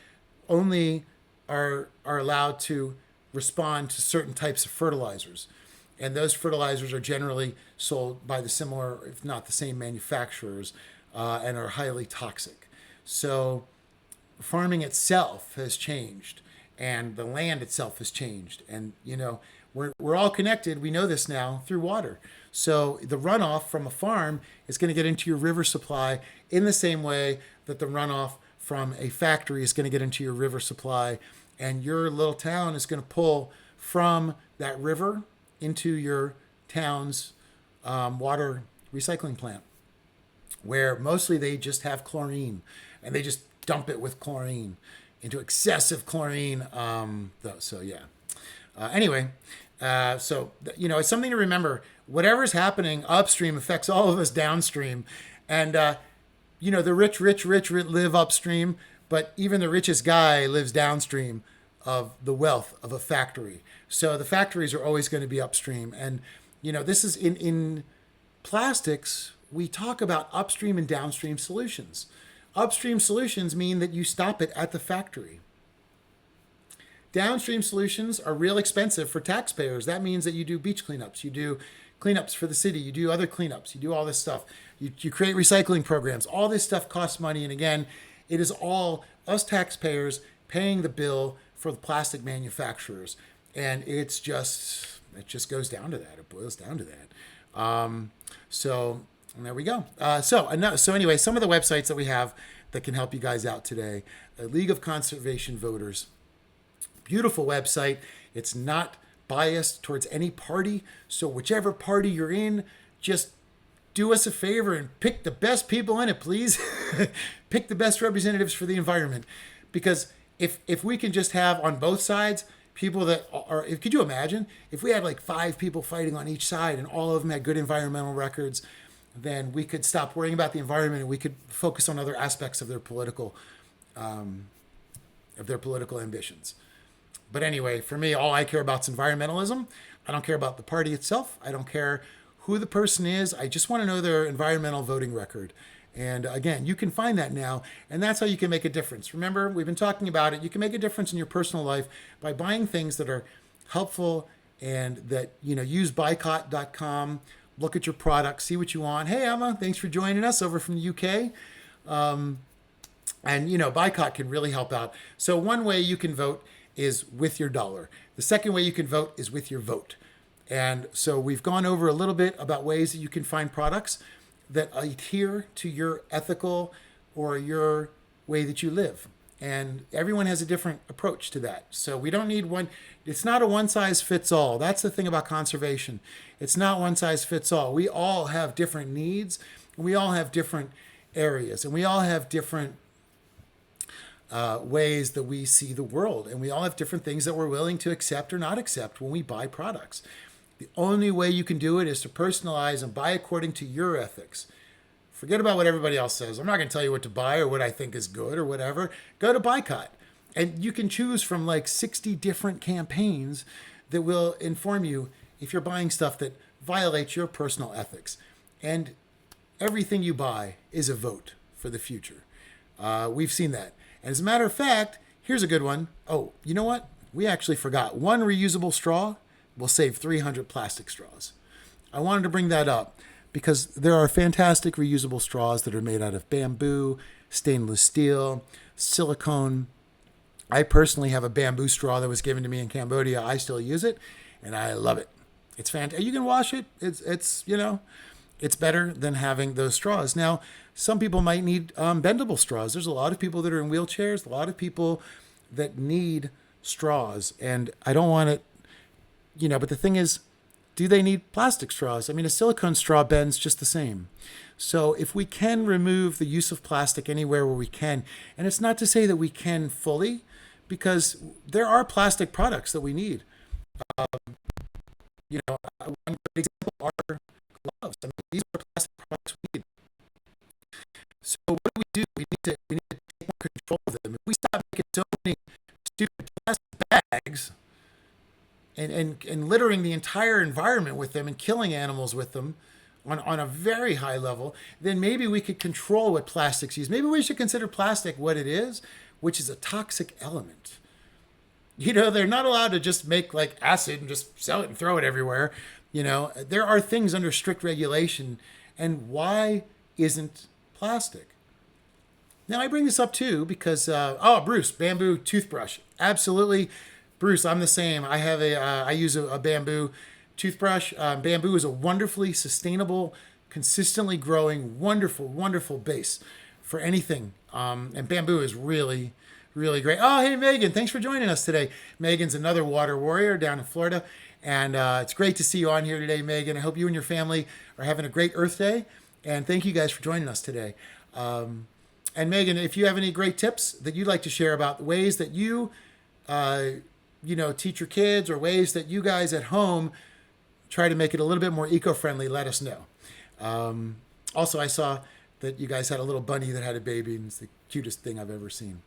only are allowed to respond to certain types of fertilizers. And those fertilizers are generally sold by the similar, if not the same manufacturers, and are highly toxic. So farming itself has changed, and the land itself has changed. And, we're all connected. We know this now through water. So the runoff from a farm is going to get into your river supply in the same way that the runoff from a factory is going to get into your river supply. And your little town is going to pull from that river into your town's water recycling plant, where mostly they just have chlorine, and they just dump it with chlorine into excessive chlorine. Anyway, it's something to remember. Whatever's happening upstream affects all of us downstream. And, the rich live upstream, but even the richest guy lives downstream of the wealth of a factory. So the factories are always going to be upstream. And, this is in plastics, we talk about upstream and downstream solutions. Upstream solutions mean that you stop it at the factory. Downstream solutions are real expensive for taxpayers. That means that you do beach cleanups, you do cleanups for the city, you do other cleanups, you do all this stuff. You create recycling programs. All this stuff costs money. And again, it is all us taxpayers paying the bill for the plastic manufacturers. And it just goes down to that. It boils down to that. So there we go. So anyway, some of the websites that we have that can help you guys out today. League of Conservation Voters. Beautiful website. It's not biased towards any party. So whichever party you're in, just do us a favor and pick the best people in it, please. Pick the best representatives for the environment. Because if we can just have on both sides people that are, could you imagine if we had like 5 people fighting on each side and all of them had good environmental records, then we could stop worrying about the environment and we could focus on other aspects of their political ambitions. But anyway, for me, all I care about is environmentalism. I don't care about the party itself. I don't care who the person is. I just want to know their environmental voting record. And again, you can find that now, and that's how you can make a difference. Remember, we've been talking about it. You can make a difference in your personal life by buying things that are helpful and that, use boycott.com. Look at your product, see what you want. Hey, Emma, thanks for joining us over from the UK. Boycott can really help out. So one way you can vote is with your dollar. The second way you can vote is with your vote. And so we've gone over a little bit about ways that you can find products that adhere to your ethical or your way that you live. And everyone has a different approach to that. So we don't need one. It's not a one size fits all. That's the thing about conservation. It's not one size fits all. We all have different needs. We all have different areas. And we all have different ways that we see the world. And we all have different things that we're willing to accept or not accept when we buy products. The only way you can do it is to personalize and buy according to your ethics. Forget about what everybody else says. I'm not going to tell you what to buy or what I think is good or whatever. Go to Boycott. And you can choose from like 60 different campaigns that will inform you if you're buying stuff that violates your personal ethics. And everything you buy is a vote for the future. We've seen that. And as a matter of fact, here's a good one. Oh, you know what? We actually forgot. One reusable straw will save 300 plastic straws. I wanted to bring that up because there are fantastic reusable straws that are made out of bamboo, stainless steel, silicone. I personally have a bamboo straw that was given to me in Cambodia. I still use it, and I love it. It's fantastic. You can wash it. It's it's better than having those straws. Now, some people might need bendable straws. There's a lot of people that are in wheelchairs, a lot of people that need straws, and I don't want it, but the thing is, do they need plastic straws? I mean, a silicone straw bends just the same. So if we can remove the use of plastic anywhere where we can, and it's not to say that we can fully, because there are plastic products that we need. One great example are gloves. I mean, these are plastic products we need. So what do? We need to take more control of them. If we stop making so many stupid plastic bags and littering the entire environment with them and killing animals with them on a very high level, then maybe we could control what plastics use. Maybe we should consider plastic what it is, which is a toxic element. They're not allowed to just make like acid and just sell it and throw it everywhere. There are things under strict regulation. And why isn't plastic? Now, I bring this up too because, Bruce, bamboo toothbrush. Absolutely. Bruce, I'm the same. I use a bamboo toothbrush. Bamboo is a wonderfully sustainable, consistently growing, wonderful, wonderful base for anything. And bamboo is really, really great. Oh, hey, Megan, thanks for joining us today. Megan's another water warrior down in Florida. And it's great to see you on here today, Megan. I hope you and your family are having a great Earth Day. And thank you guys for joining us today. And Megan, if you have any great tips that you'd like to share about ways that you, teach your kids or ways that you guys at home try to make it a little bit more eco-friendly, let us know. Also, I saw that you guys had a little bunny that had a baby, and it's the cutest thing I've ever seen.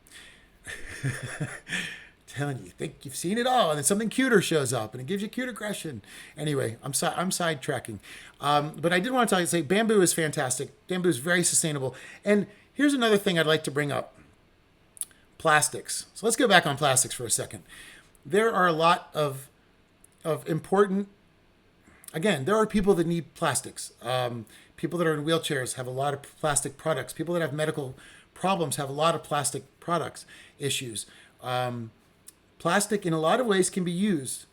Telling you, think you've seen it all, and then something cuter shows up, and it gives you cute aggression. Anyway, I'm sidetracking, but I did want to say bamboo is fantastic. Bamboo is very sustainable. And here's another thing I'd like to bring up: plastics. So let's go back on plastics for a second. There are a lot of important. Again, there are people that need plastics. People that are in wheelchairs have a lot of plastic products. People that have medical problems have a lot of plastic products issues. Plastic, in a lot of ways, can be used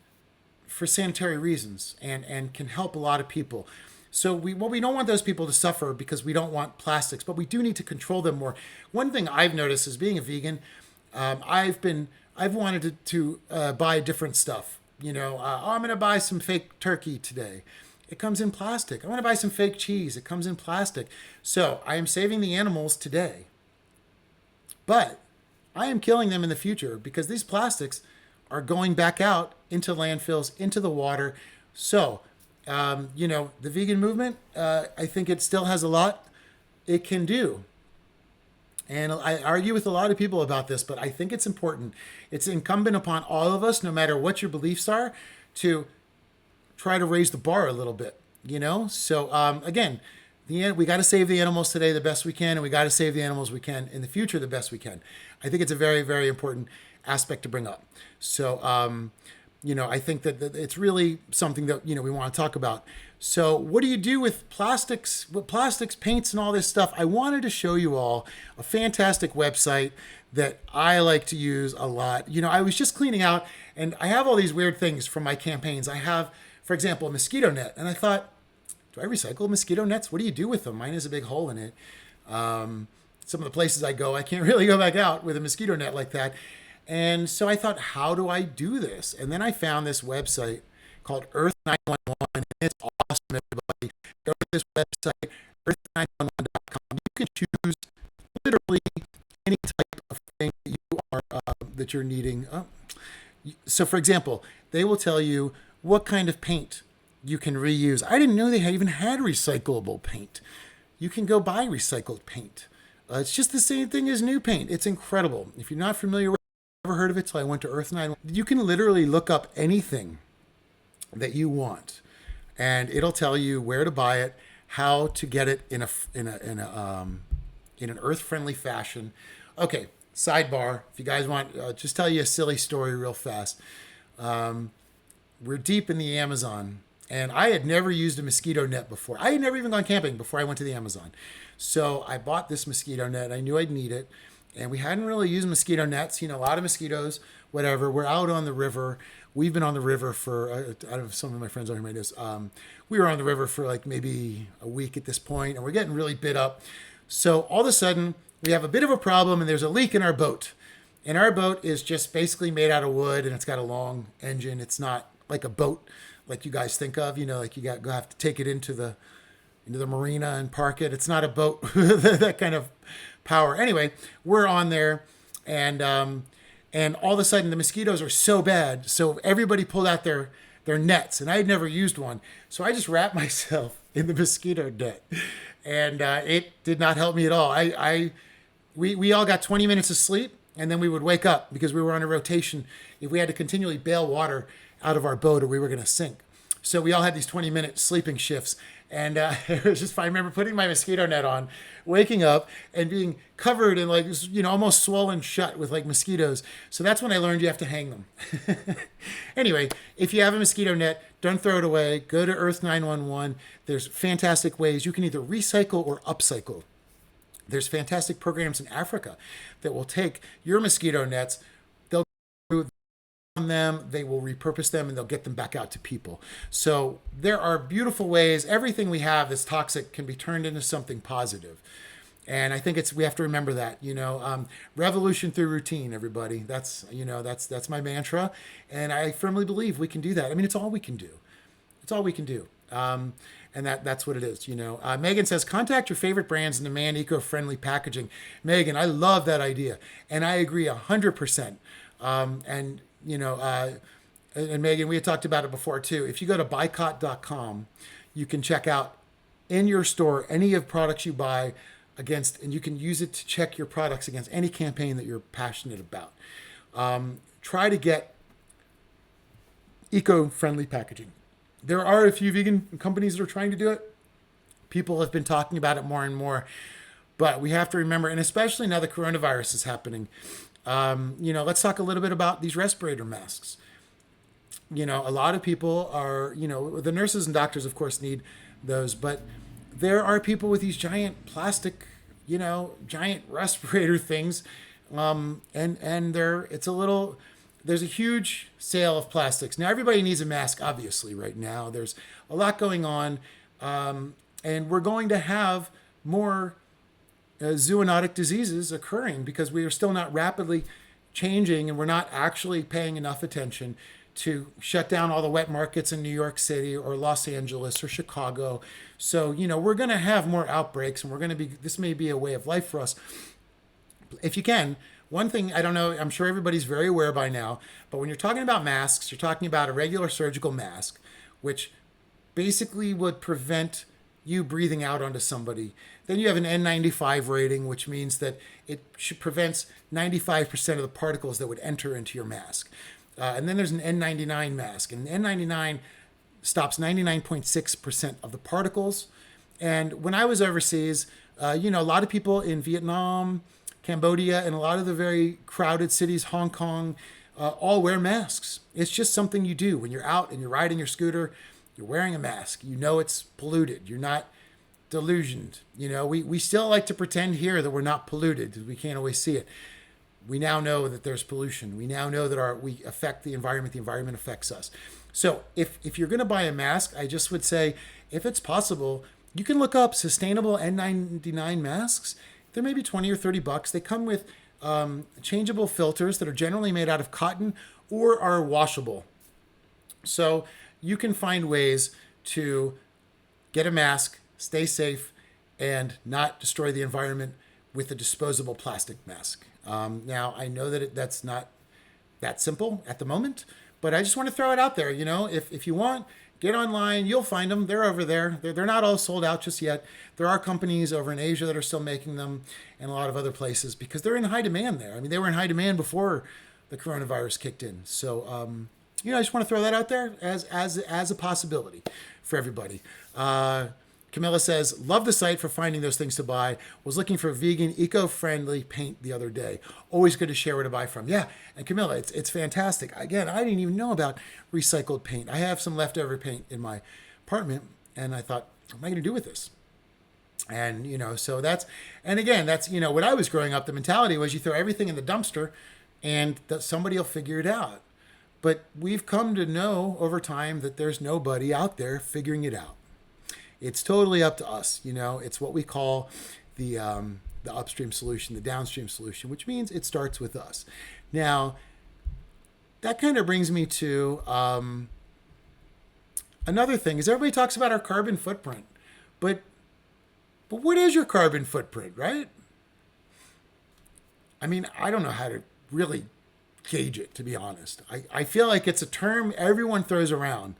for sanitary reasons and can help a lot of people. So we don't want those people to suffer because we don't want plastics, but we do need to control them more. One thing I've noticed is being a vegan, I've wanted to buy different stuff. I'm going to buy some fake turkey today. It comes in plastic. I want to buy some fake cheese. It comes in plastic. So I am saving the animals today. But I am killing them in the future because these plastics are going back out into landfills, into the water. So, the vegan movement, I think it still has a lot it can do. And I argue with a lot of people about this, but I think it's important. It's incumbent upon all of us, no matter what your beliefs are, to try to raise the bar a little bit, So, again, we got to save the animals today the best we can, and we got to save the animals we can in the future the best we can. I think it's a very, very important aspect to bring up. So, I think that it's really something that, we want to talk about. So what do you do with plastics, paints, and all this stuff? I wanted to show you all a fantastic website that I like to use a lot. I was just cleaning out, and I have all these weird things from my campaigns. I have, for example, a mosquito net, and I thought, do I recycle mosquito nets? What do you do with them? Mine has a big hole in it. Some of the places I go, I can't really go back out with a mosquito net like that. And so I thought, how do I do this? And then I found this website called Earth 911. And it's awesome, everybody. Go to this website, earth911.com. You can choose literally any type of thing that you that you're needing. So, for example, they will tell you what kind of paint you can reuse. I didn't know they even had recyclable paint. You can go buy recycled paint. It's just the same thing as new paint. It's incredible. If you're not familiar with it, I've never heard of it till I went to Earth 9. You can literally look up anything that you want, and it'll tell you where to buy it, how to get it in an earth-friendly fashion. Okay, sidebar. If you guys want, just tell you a silly story real fast. We're deep in the Amazon, and I had never used a mosquito net before. I had never even gone camping before I went to the Amazon. So I bought this mosquito net. I knew I'd need it, and we hadn't really used mosquito nets. You know, a lot of mosquitoes, whatever. We're out on the river. We've been on the river for, I don't know if some of my friends on here might know this. We were on the river for like maybe a week at this point, and we're getting really bit up. So all of a sudden, we have a bit of a problem, and there's a leak in our boat. And our boat is just basically made out of wood, and it's got a long engine. It's not like a boat like you guys think of, you know, like you have to take it into the marina and park it. It's not a boat that kind of power. Anyway, we're on there, and all of a sudden the mosquitoes are so bad. So everybody pulled out their nets, and I had never used one. So I just wrapped myself in the mosquito net, and it did not help me at all. We all got 20 minutes of sleep, and then we would wake up because we were on a rotation. If we had to continually bail water out of our boat or we were going to sink. So we all had these 20-minute sleeping shifts. And it was just fine. I remember putting my mosquito net on, waking up and being covered in like, you know, almost swollen shut with like mosquitoes. So that's when I learned you have to hang them. Anyway, if you have a mosquito net, don't throw it away. Go to Earth 911. There's fantastic ways. You can either recycle or upcycle. There's fantastic programs in Africa that will take your mosquito nets, they'll go on them, they will repurpose them, and they'll get them back out to people. So there are beautiful ways. Everything we have that's toxic can be turned into something positive. And I think we have to remember that, you know, revolution through routine, everybody. That's my mantra. And I firmly believe we can do that. I mean, it's all we can do. It's all we can do. And that's what it is, you know. Megan says, contact your favorite brands and demand eco-friendly packaging. Megan, I love that idea. And I agree 100%. And, you know, and Megan, we had talked about it before too. If you go to boycott.com, you can check out in your store any of products you buy against, and you can use it to check your products against any campaign that you're passionate about. Try to get eco-friendly packaging. There are a few vegan companies that are trying to do it. People have been talking about it more and more, but we have to remember, and especially now the coronavirus is happening. You know, let's talk a little bit about these respirator masks. You know, a lot of people are, you know, the nurses and doctors, of course, need those, but there are people with these giant plastic, you know, giant respirator things. And there's a huge sale of plastics. Now, everybody needs a mask, obviously, right now. There's a lot going on. And we're going to have more zoonotic diseases occurring because we are still not rapidly changing, and we're not actually paying enough attention to shut down all the wet markets in New York City or Los Angeles or Chicago. So, you know, we're going to have more outbreaks, and this may be a way of life for us. If you can, one thing, I don't know, I'm sure everybody's very aware by now, but when you're talking about masks, you're talking about a regular surgical mask, which basically would prevent you breathing out onto somebody. Then you have an N95 rating, which means that it prevents 95% of the particles that would enter into your mask. And then there's an N99 mask, and N99 stops 99.6% of the particles. And when I was overseas, you know, a lot of people in Vietnam, Cambodia, and a lot of the very crowded cities, Hong Kong, all wear masks. It's just something you do. When you're out and you're riding your scooter, you're wearing a mask. You know it's polluted. You're not delusioned. You know, we still like to pretend here that we're not polluted because we can't always see it. We now know that there's pollution. We now know that we affect the environment affects us. So if you're going to buy a mask, I just would say, if it's possible, you can look up sustainable N99 masks. They're maybe 20 or 30 bucks. They come with changeable filters that are generally made out of cotton or are washable. So you can find ways to get a mask, stay safe, and not destroy the environment with a disposable plastic mask. Now, I know that that's not that simple at the moment. But I just want to throw it out there. If you want, get online. You'll find them. They're over there. They're not all sold out just yet. There are companies over in Asia that are still making them, and a lot of other places, because they're in high demand there. I mean, they were in high demand before the coronavirus kicked in. So, I just want to throw that out there as a possibility for everybody. Camilla says, love the site for finding those things to buy. Was looking for vegan, eco-friendly paint the other day. Always good to share where to buy from. Yeah, and Camilla, it's fantastic. Again, I didn't even know about recycled paint. I have some leftover paint in my apartment, and I thought, what am I going to do with this? And, so that's when I was growing up, the mentality was you throw everything in the dumpster and that somebody will figure it out. But we've come to know over time that there's nobody out there figuring it out. It's totally up to us. It's what we call the upstream solution, the downstream solution, which means it starts with us. Now, that kind of brings me to another thing is everybody talks about our carbon footprint, but what is your carbon footprint, right? I mean, I don't know how to really gauge it, to be honest. I feel like it's a term everyone throws around,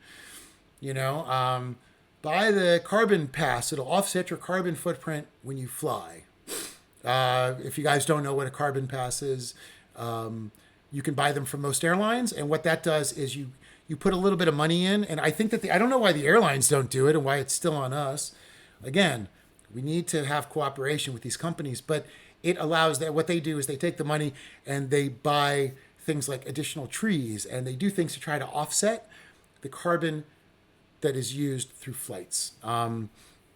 buy the carbon pass. It'll offset your carbon footprint when you fly. If you guys don't know what a carbon pass is, you can buy them from most airlines. And what that does is you put a little bit of money in. And I think that I don't know why the airlines don't do it and why it's still on us. Again, we need to have cooperation with these companies, but it allows that what they do is they take the money and they buy things like additional trees, and they do things to try to offset the carbon that is used through flights.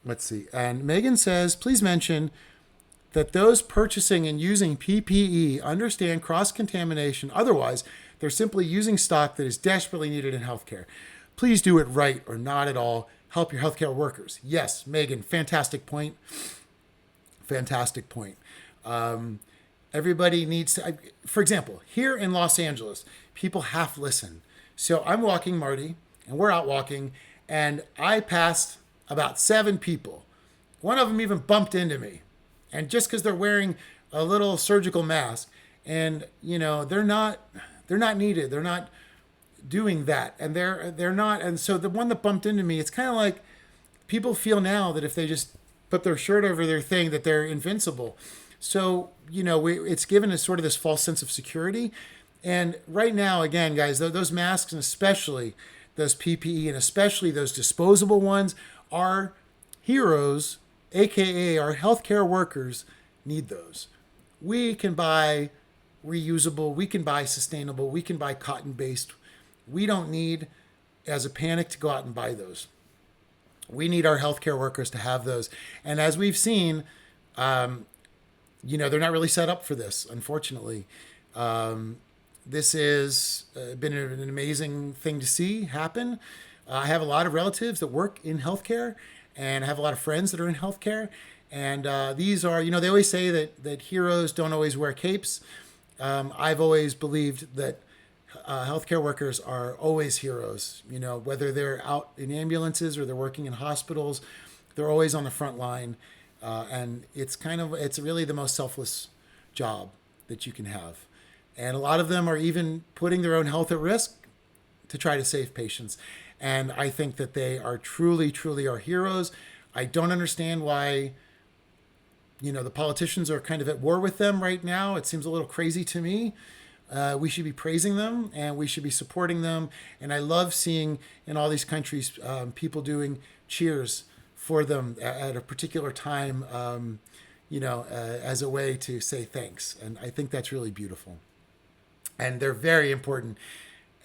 Let's see. And Megan says, please mention that those purchasing and using PPE understand cross-contamination. Otherwise, they're simply using stock that is desperately needed in healthcare. Please do it right or not at all. Help your healthcare workers. Yes, Megan, fantastic point. Fantastic point. Everybody needs to, for example, here in Los Angeles, people half listen. So I'm walking, Marty, and we're out walking, and I passed about 7 people. One of them even bumped into me. And just because they're wearing a little surgical mask, and they're not needed. They're not doing that. And they're not. And so the one that bumped into me, it's kind of like people feel now that if they just put their shirt over their thing, that they're invincible. So, it's given us sort of this false sense of security. And right now, again, guys, those masks, and especially those PPE, and especially those disposable ones, our heroes, AKA our healthcare workers, need those. We can buy reusable, we can buy sustainable, we can buy cotton-based. We don't need, as a panic, to go out and buy those. We need our healthcare workers to have those. And as we've seen, they're not really set up for this, unfortunately. This has been an amazing thing to see happen. I have a lot of relatives that work in healthcare, and I have a lot of friends that are in healthcare. And these are, they always say that heroes don't always wear capes. I've always believed that healthcare workers are always heroes. Whether they're out in ambulances or they're working in hospitals, they're always on the front line. And it's really the most selfless job that you can have. And a lot of them are even putting their own health at risk to try to save patients. And I think that they are truly, truly our heroes. I don't understand why, the politicians are kind of at war with them right now. It seems a little crazy to me. We should be praising them and we should be supporting them. And I love seeing in all these countries people doing cheers for them at a particular time, as a way to say thanks. And I think that's really beautiful. And they're very important.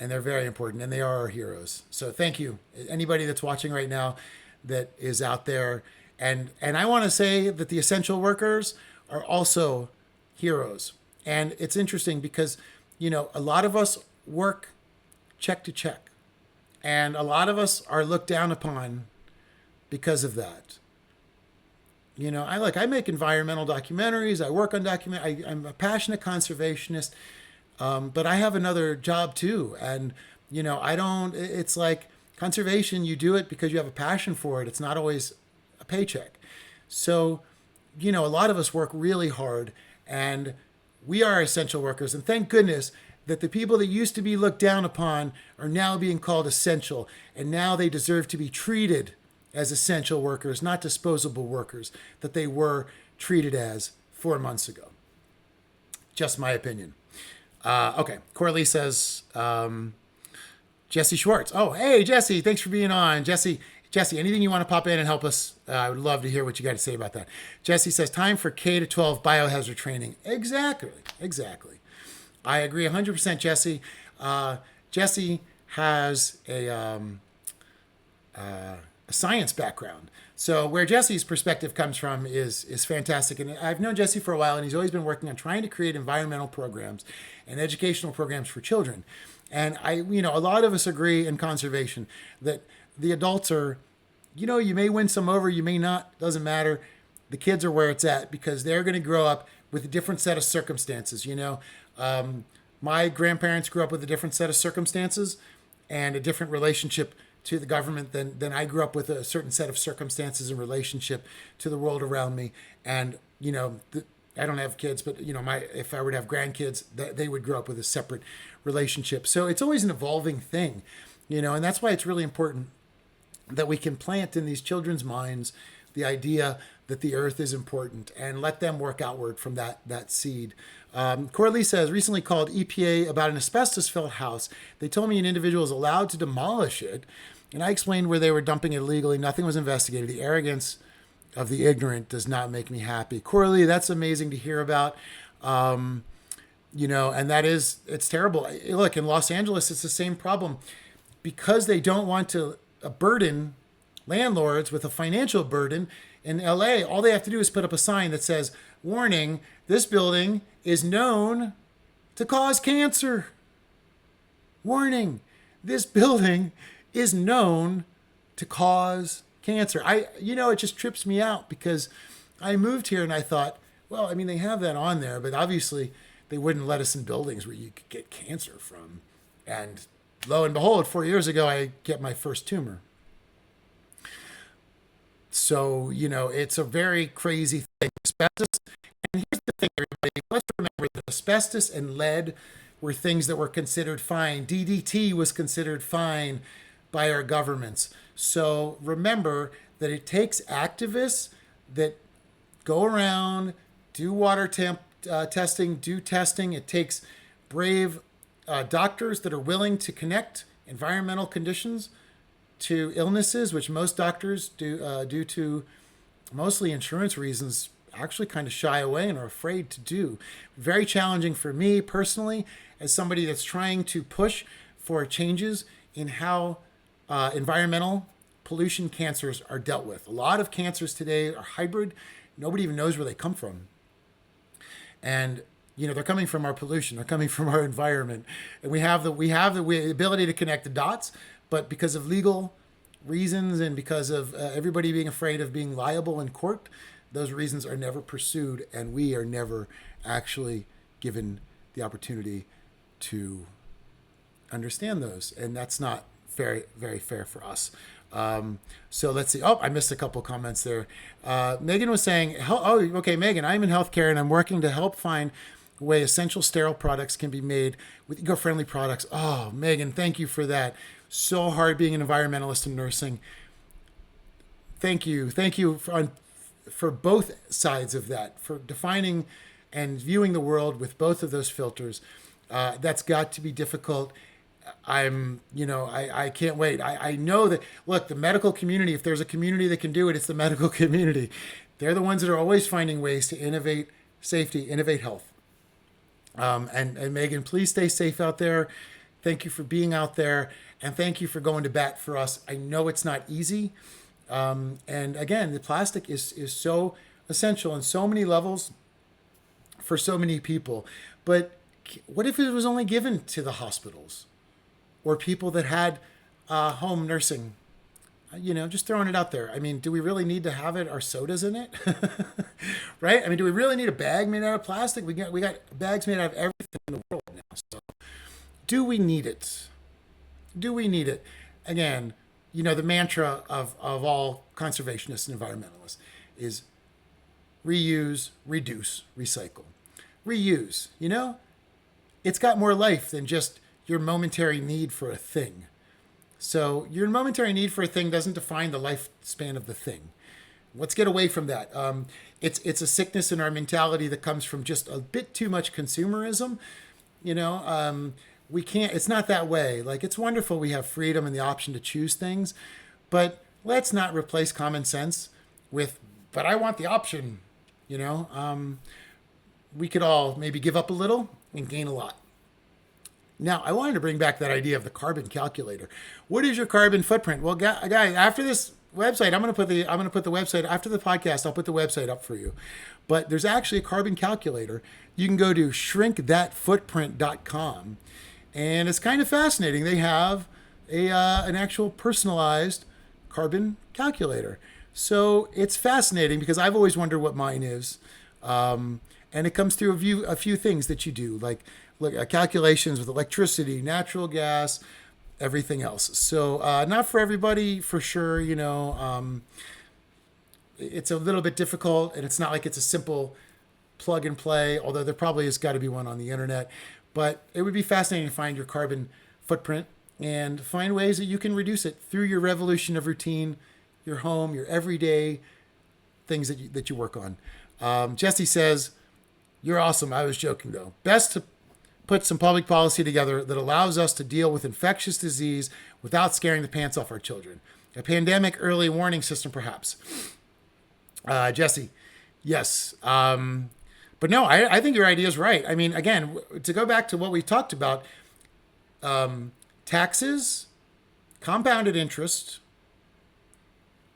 And they are our heroes. So thank you. Anybody that's watching right now that is out there. And I want to say that the essential workers are also heroes. And it's interesting because, a lot of us work check to check. And a lot of us are looked down upon because of that. I make environmental documentaries. I work on I'm a passionate conservationist. But I have another job too. And, it's like conservation, you do it because you have a passion for it. It's not always a paycheck. So, a lot of us work really hard, and we are essential workers. And thank goodness, that the people that used to be looked down upon are now being called essential, and now they deserve to be treated as essential workers, not disposable workers that they were treated as 4 months ago. Just my opinion. Okay, Coralie says, Jesse Schwartz. Oh, hey, Jesse, thanks for being on. Jesse, anything you want to pop in and help us? I would love to hear what you got to say about that. Jesse says, time for K-12 biohazard training. Exactly. I agree 100%, Jesse. Jesse has a science background. So where Jesse's perspective comes from is fantastic. And I've known Jesse for a while, and he's always been working on trying to create environmental programs and educational programs for children. And a lot of us agree in conservation that the adults are, you may win some over, you may not, doesn't matter. The kids are where it's at because they're going to grow up with a different set of circumstances. My grandparents grew up with a different set of circumstances and a different relationship to the government than I grew up with, a certain set of circumstances and relationship to the world around me. And, I don't have kids, but, if I were to have grandkids, they would grow up with a separate relationship. So it's always an evolving thing, and that's why it's really important that we can plant in these children's minds the idea that the earth is important and let them work outward from that seed. Coralie says, recently called EPA about an asbestos-filled house. They told me an individual is allowed to demolish it, and I explained where they were dumping it illegally. Nothing was investigated. The arrogance of the ignorant does not make me happy. Coralie, that's amazing to hear about. And it's terrible. Look, in Los Angeles, it's the same problem. Because they don't want to burden landlords with a financial burden, in LA, all they have to do is put up a sign that says, warning, this building is known to cause cancer. Warning, this building is known to cause cancer. It just trips me out because I moved here and I thought, well, they have that on there, but obviously they wouldn't let us in buildings where you could get cancer from. And lo and behold, 4 years ago, I get my first tumor. So, it's a very crazy thing. Asbestos, and here's the thing, everybody, let's remember that asbestos and lead were things that were considered fine. DDT was considered fine by our governments. So remember that it takes activists that go around, do water temp testing, do testing. It takes brave doctors that are willing to connect environmental conditions to illnesses, which most doctors do, due to mostly insurance reasons, actually kind of shy away and are afraid to do. Very challenging for me personally, as somebody that's trying to push for changes in how environmental pollution cancers are dealt with. A lot of cancers today are hybrid. Nobody even knows where they come from. And they're coming from our pollution. They're coming from our environment. And we have the ability to connect the dots, but because of legal reasons and because of everybody being afraid of being liable in court, those reasons are never pursued, and we are never actually given the opportunity to understand those. And that's not very, very fair for us. So let's see. Oh, I missed a couple comments there. Megan was saying, okay, Megan, I'm in healthcare and I'm working to help find a way essential sterile products can be made with eco-friendly products. Oh, Megan, thank you for that. So hard being an environmentalist in nursing. Thank you for both sides of that, for defining and viewing the world with both of those filters. That's got to be difficult. I can't wait. I know that, look, the medical community, if there's a community that can do it, it's the medical community. They're the ones that are always finding ways to innovate safety, innovate health. And Megan, please stay safe out there. Thank you for being out there. And thank you for going to bat for us. I know it's not easy. And again, the plastic is so essential in so many levels for so many people. But what if it was only given to the hospitals or people that had home nursing? Just throwing it out there. Do we really need to have our sodas in it? Right? Do we really need a bag made out of plastic? We got bags made out of everything in the world now. So do we need it? Do we need it? Again, the mantra of all conservationists and environmentalists is reuse, reduce, recycle. Reuse, it's got more life than just your momentary need for a thing. So your momentary need for a thing doesn't define the lifespan of the thing. Let's get away from that. It's a sickness in our mentality that comes from just a bit too much consumerism. You know, we can't. It's not that way. Like, it's wonderful we have freedom and the option to choose things, but let's not replace common sense with. But I want the option. You know, we could all maybe give up a little and gain a lot. Now, I wanted to bring back that idea of the carbon calculator. What is your carbon footprint? Well, guys, after this website, I'm going to put the website after the podcast. I'll put the website up for you. But there's actually a carbon calculator. You can go to shrinkthatfootprint.com, and it's kind of fascinating. They have an actual personalized carbon calculator. So it's fascinating because I've always wondered what mine is. And it comes through a few things that you do, like calculations with electricity, natural gas, everything else. So not for everybody, for sure. You know, it's a little bit difficult, and it's not like it's a simple plug and play, although there probably has got to be one on the internet. But it would be fascinating to find your carbon footprint and find ways that you can reduce it through your revolution of routine, your home, your everyday things that you work on. Jesse says, "You're awesome." I was joking though. Best to put some public policy together that allows us to deal with infectious disease without scaring the pants off our children. A pandemic early warning system, perhaps. Jesse, yes. But no, I think your idea is right. I mean, again, to go back to what we talked about, taxes, compounded interest,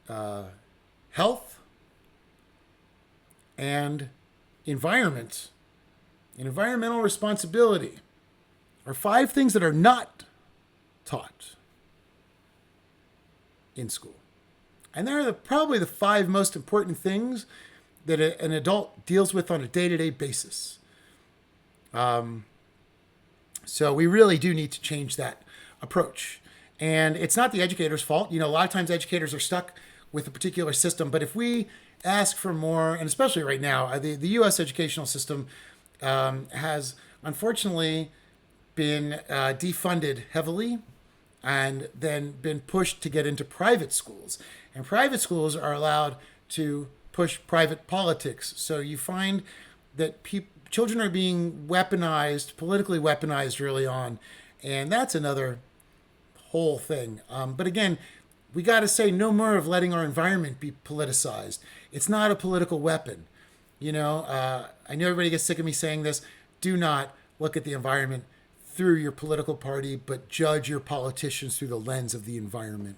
health, and environment and environmental responsibility are 5 things that are not taught in school. And they're probably the 5 most important things that an adult deals with on a day-to-day basis. So we really do need to change that approach. And it's not the educator's fault. You know, a lot of times educators are stuck with a particular system. But if we ask for more, and especially right now, the U.S. educational system has unfortunately been defunded heavily and then been pushed to get into private schools. And private schools are allowed to push private politics. So you find that children are being weaponized, politically weaponized early on. And that's another whole thing. But again, we got to say no more of letting our environment be politicized. It's not a political weapon. You know, I know everybody gets sick of me saying this. Do not look at the environment through your political party, but judge your politicians through the lens of the environment.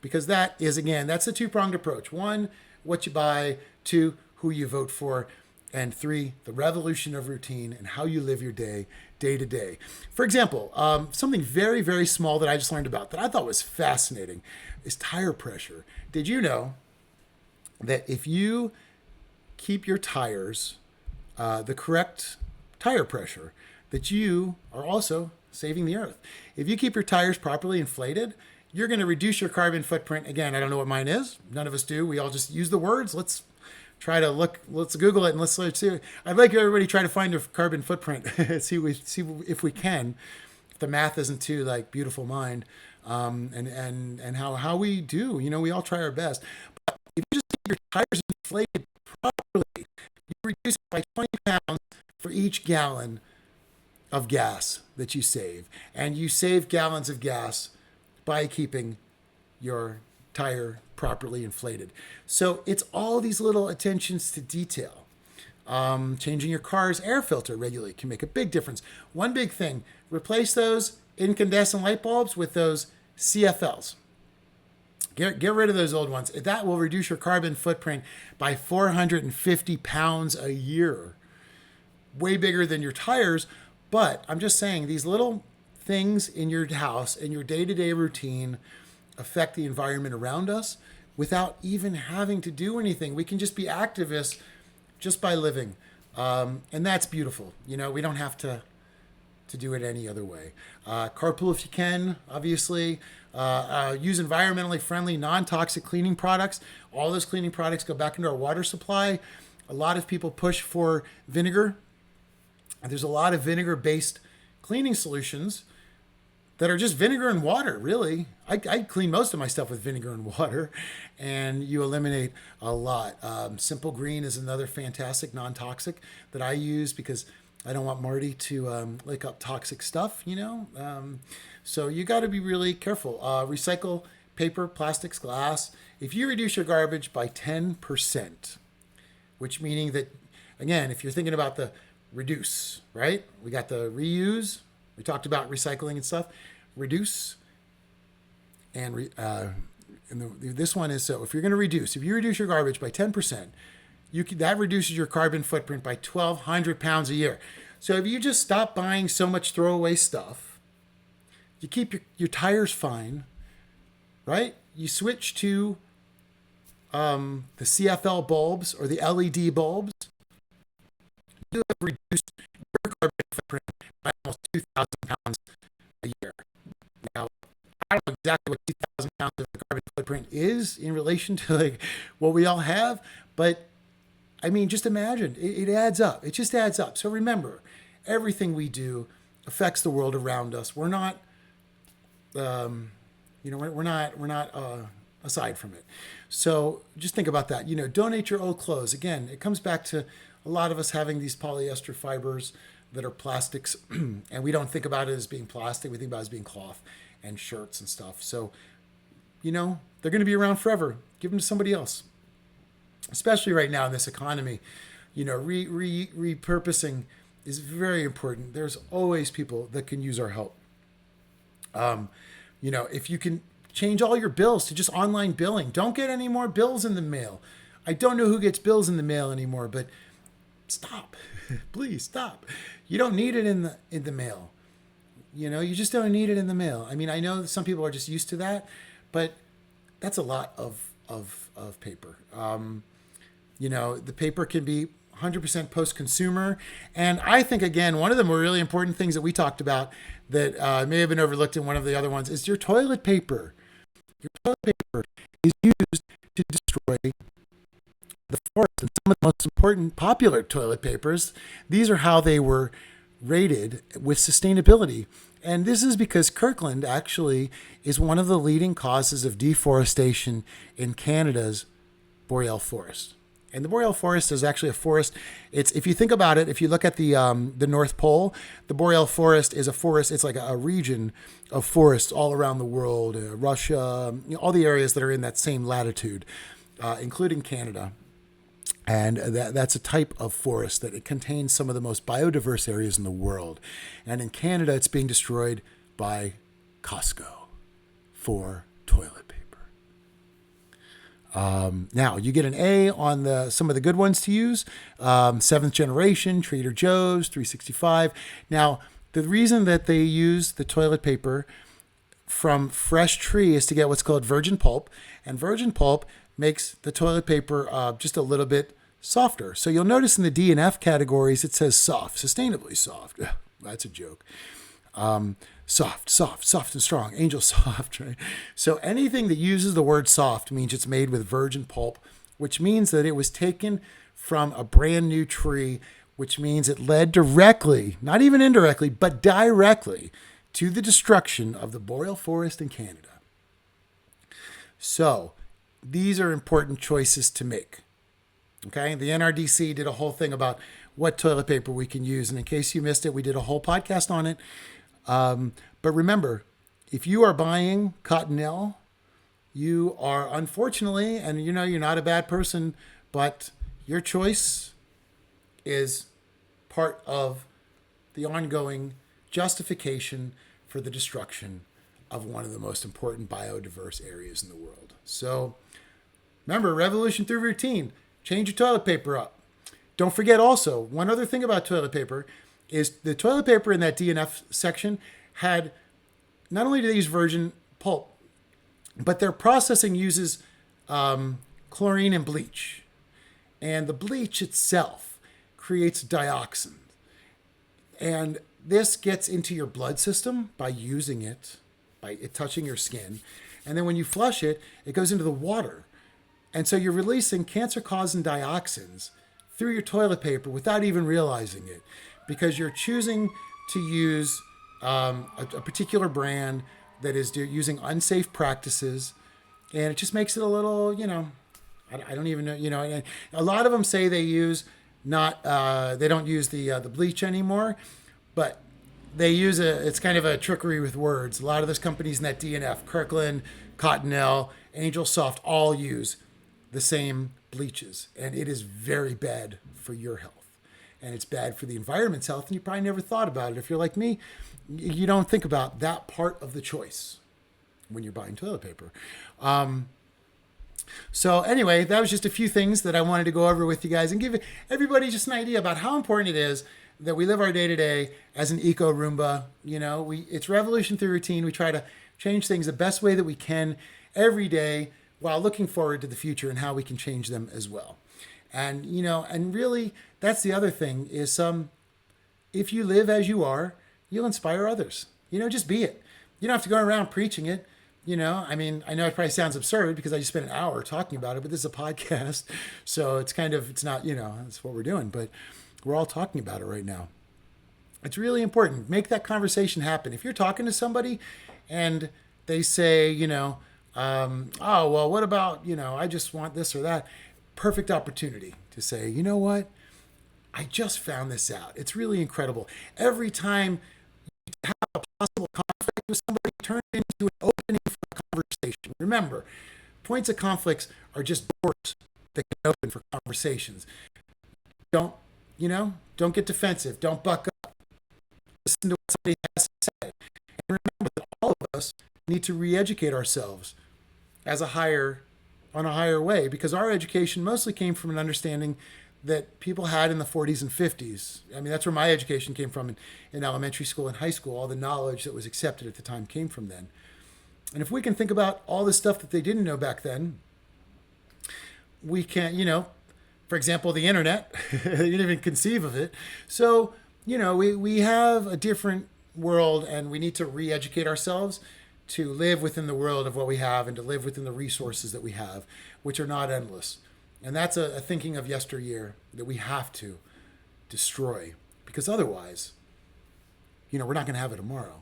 Because that is, again, that's a 2-pronged approach. 1, what you buy. 2, who you vote for. And 3, the revolution of routine and how you live your day to day. For example, something very, very small that I just learned about that I thought was fascinating is tire pressure. Did you know that if you keep your tires the correct tire pressure, that you are also saving the earth? If you keep your tires properly inflated, you're going to reduce your carbon footprint. Again, I don't know what mine is. None of us do. We all just use the words. Let's try to look. Let's Google it and let's see. I'd like everybody to try to find their carbon footprint. see if we can. If the math isn't too like beautiful mind, and how we do. You know, we all try our best. But if you just keep your tires inflated properly, you reduce it by 20 pounds for each gallon of gas that you save, and you save gallons of gas by keeping your tire properly inflated. So it's all these little attentions to detail. Changing your car's air filter regularly can make a big difference. One big thing, replace those incandescent light bulbs with those CFLs. Get rid of those old ones. That will reduce your carbon footprint by 450 pounds a year. Way bigger than your tires. But I'm just saying, these little things in your house, in your day-to-day routine, affect the environment around us without even having to do anything. We can just be activists just by living. And that's beautiful. You know, we don't have to do it any other way. Carpool if you can, obviously. Use environmentally friendly, non-toxic cleaning products. All those cleaning products go back into our water supply. A lot of people push for vinegar. There's a lot of vinegar-based cleaning solutions that are just vinegar and water, really. I clean most of my stuff with vinegar and water, and you eliminate a lot. Simple Green is another fantastic non-toxic that I use because I don't want Marty to lick up toxic stuff, So you got to be really careful. Recycle paper, plastics, glass. If you reduce your garbage by 10%, which meaning that, again, if you're thinking about the reduce, right? We got the reuse. We talked about recycling and stuff. Reduce. And this one is, so if you're going to reduce, if you reduce your garbage by 10%, that reduces your carbon footprint by 1,200 pounds a year. So if you just stop buying so much throwaway stuff, you keep your tires fine, right? You switch to the CFL bulbs or the LED bulbs, you have reduced your carbon footprint by almost 2,000 pounds a year. Now, I don't know exactly what 2,000 pounds of carbon footprint is in relation to like what we all have, but I mean, just imagine it adds up. It just adds up. So remember, everything we do affects the world around us. We're not, we're not aside from it. So just think about that. Donate your old clothes. Again, it comes back to a lot of us having these polyester fibers that are plastics, and we don't think about it as being plastic. We think about it as being cloth and shirts and stuff. So, they're going to be around forever. Give them to somebody else. Especially right now in this economy, repurposing is very important. There's always people that can use our help. If you can change all your bills to just online billing, don't get any more bills in the mail. I don't know who gets bills in the mail anymore, but stop. Please stop. You don't need it in the mail. You just don't need it in the mail. I mean, I know that some people are just used to that, but that's a lot of paper. The paper can be 100% post-consumer. And I think, again, one of the more really important things that we talked about that may have been overlooked in one of the other ones is your toilet paper. Your toilet paper is used to destroy the forest. And some of the most important popular toilet papers, these are how they were rated with sustainability. And this is because Kirkland actually is one of the leading causes of deforestation in Canada's boreal forest. And the boreal forest is actually a forest. If you think about it, if you look at the North Pole, the boreal forest is a forest. It's like a region of forests all around the world, Russia, all the areas that are in that same latitude, including Canada. And that's a type of forest that it contains some of the most biodiverse areas in the world. And in Canada, it's being destroyed by Costco for toilet paper. Now, you get an A on some of the good ones to use. 7th generation, Trader Joe's, 365. Now, the reason that they use the toilet paper from fresh tree is to get what's called virgin pulp. And virgin pulp makes the toilet paper just a little bit softer. So you'll notice in the D and F categories, it says soft, sustainably soft. That's a joke. Soft and strong, angel soft, right? So anything that uses the word soft means it's made with virgin pulp, which means that it was taken from a brand new tree, which means it led directly, not even indirectly, but directly to the destruction of the boreal forest in Canada. So these are important choices to make. Okay, the NRDC did a whole thing about what toilet paper we can use. And in case you missed it, we did a whole podcast on it. But remember, if you are buying Cottonelle, you are unfortunately, and you're not a bad person, but your choice is part of the ongoing justification for the destruction of one of the most important biodiverse areas in the world. So remember, revolution through routine. Change your toilet paper up. Don't forget also, one other thing about toilet paper is the toilet paper in that DNF section had, not only do they use virgin pulp, but their processing uses chlorine and bleach. And the bleach itself creates dioxin. And this gets into your blood system by using it, by it touching your skin. And then when you flush it, it goes into the water. And so you're releasing cancer-causing dioxins through your toilet paper without even realizing it, because you're choosing to use a particular brand that is using unsafe practices, and it just makes it a little, I don't even know, and a lot of them say they use not, they don't use the bleach anymore, but they use it's kind of a trickery with words. A lot of those companies in that DNF, Kirkland, Cottonelle, Angel Soft, all use the same bleaches, and it is very bad for your health. And it's bad for the environment's health, and you probably never thought about it. If you're like me, you don't think about that part of the choice when you're buying toilet paper. So anyway, that was just a few things that I wanted to go over with you guys and give everybody just an idea about how important it is that we live our day to day as an eco Roomba. It's revolution through routine. We try to change things the best way that we can every day while looking forward to the future and how we can change them as well. And, and really that's the other thing is if you live as you are, you'll inspire others. Just be it. You don't have to go around preaching it. I know it probably sounds absurd because I just spent an hour talking about it, but this is a podcast. So it's not, that's what we're doing, but we're all talking about it right now. It's really important. Make that conversation happen. If you're talking to somebody and they say, oh, well, what about, I just want this or that. Perfect opportunity to say, you know what? I just found this out. It's really incredible. Every time you have a possible conflict with somebody, turn it into an opening for a conversation. Remember, points of conflicts are just doors that can open for conversations. Don't get defensive. Don't buck up. Listen to what somebody has to say. And remember that all of us need to re-educate ourselves on a higher way, because our education mostly came from an understanding that people had in the 40s and 50s. That's where my education came from in elementary school and high school. All the knowledge that was accepted at the time came from then. And if we can think about all the stuff that they didn't know back then, we can, for example, the internet, you didn't even conceive of it. So, we have a different world, and we need to re-educate ourselves to live within the world of what we have and to live within the resources that we have, which are not endless. And that's a thinking of yesteryear that we have to destroy, because otherwise, we're not going to have it tomorrow.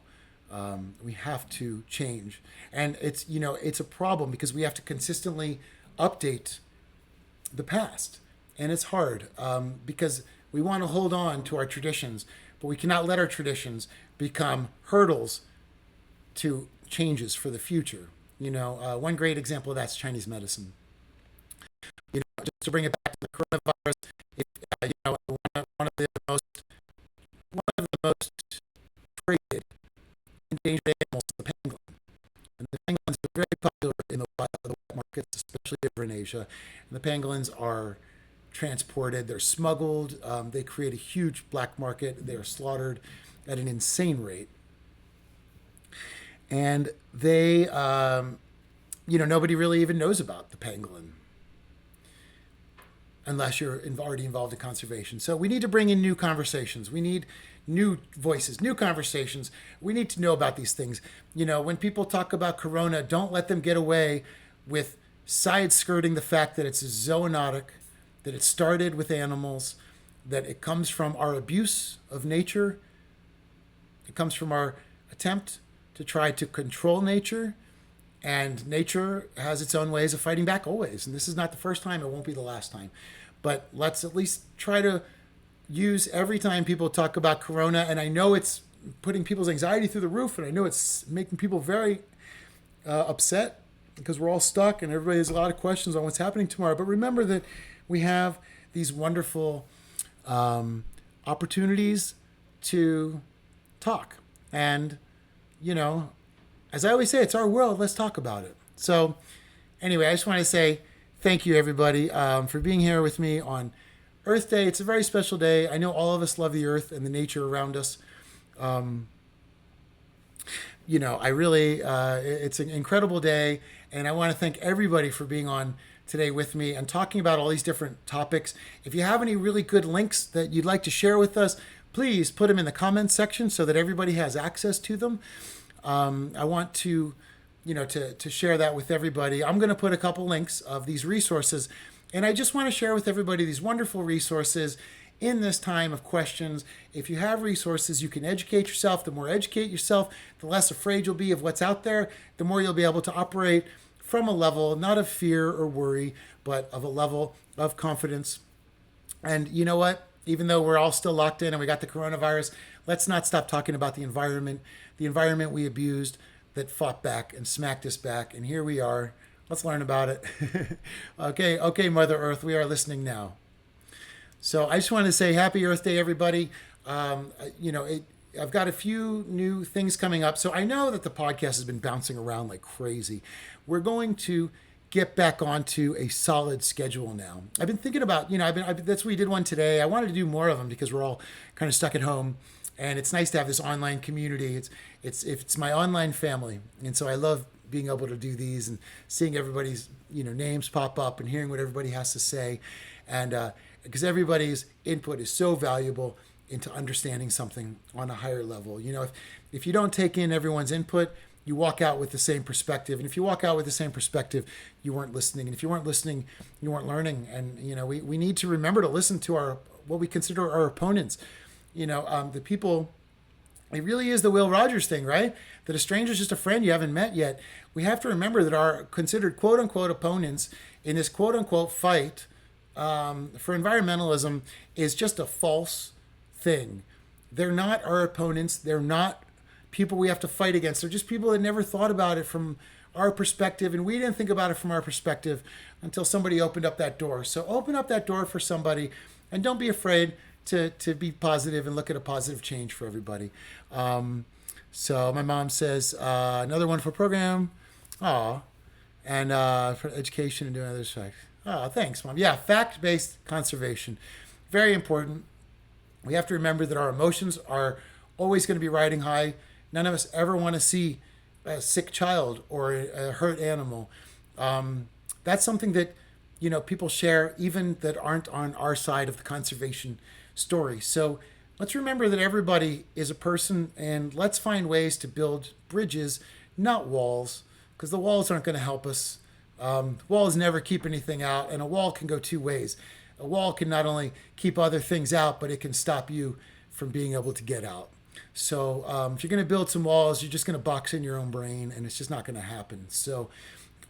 We have to change. And it's a problem because we have to consistently update the past. And it's hard because we want to hold on to our traditions, but we cannot let our traditions become hurdles to changes for the future. One great example of that's Chinese medicine. Just to bring it back to the coronavirus, one of the most traded endangered animals is the pangolin. And the pangolins are very popular in the wet markets, especially over in Asia. And the pangolins are transported, they're smuggled, they create a huge black market, they're slaughtered at an insane rate. And they, nobody really even knows about the pangolin unless you're already involved in conservation. So we need to bring in new conversations. We need new voices, new conversations. We need to know about these things. When people talk about corona, don't let them get away with side-skirting the fact that it's zoonotic, that it started with animals, that it comes from our abuse of nature. It comes from our attempt to try to control nature, and nature has its own ways of fighting back always. And this is not the first time, it won't be the last time. But let's at least try to use every time people talk about corona, and I know it's putting people's anxiety through the roof, and I know it's making people very upset because we're all stuck and everybody has a lot of questions on what's happening tomorrow. But remember that we have these wonderful opportunities to talk. And as I always say, it's our world. Let's talk about it. So anyway, I just want to say thank you, everybody, for being here with me on Earth Day. It's a very special day. I know all of us love the earth and the nature around us. I really, it's an incredible day. And I want to thank everybody for being on today with me and talking about all these different topics. If you have any really good links that you'd like to share with us, please put them in the comments section so that everybody has access to them. I want to share that with everybody. I'm going to put a couple links of these resources, and I just want to share with everybody these wonderful resources in this time of questions. If you have resources, you can educate yourself. The more educate yourself, the less afraid you'll be of what's out there, the more you'll be able to operate from a level not of fear or worry, but of a level of confidence. And you know what? Even though we're all still locked in and we got the coronavirus, let's not stop talking about the environment we abused that fought back and smacked us back. And here we are. Let's learn about it. Okay, Mother Earth, we are listening now. So I just want to say Happy Earth Day, everybody. I've got a few new things coming up. So I know that the podcast has been bouncing around like crazy. We're going to get back onto a solid schedule now. I've been thinking about, that's we did one today. I wanted to do more of them because we're all kind of stuck at home, and it's nice to have this online community. It's my online family, and so I love being able to do these and seeing everybody's names pop up and hearing what everybody has to say, and because everybody's input is so valuable into understanding something on a higher level. If you don't take in everyone's input, you walk out with the same perspective. And if you walk out with the same perspective, you weren't listening. And if you weren't listening, you weren't learning. And, we need to remember to listen to what we consider our opponents. The people, it really is the Will Rogers thing, right? That a stranger is just a friend you haven't met yet. We have to remember that our considered quote unquote opponents in this quote unquote fight for environmentalism is just a false thing. They're not our opponents. They're not people we have to fight against. They're just people that never thought about it from our perspective, and we didn't think about it from our perspective until somebody opened up that door. So open up that door for somebody, and don't be afraid to be positive and look at a positive change for everybody. So my mom says, another wonderful program. Aw. And for education and doing other stuff. Oh, thanks, Mom. Yeah, fact-based conservation. Very important. We have to remember that our emotions are always going to be riding high. None of us ever want to see a sick child or a hurt animal. That's something that, people share even that aren't on our side of the conservation story. So let's remember that everybody is a person, and let's find ways to build bridges, not walls, because the walls aren't going to help us. Walls never keep anything out, and a wall can go two ways. A wall can not only keep other things out, but it can stop you from being able to get out. So if you're going to build some walls, you're just going to box in your own brain, and it's just not going to happen. So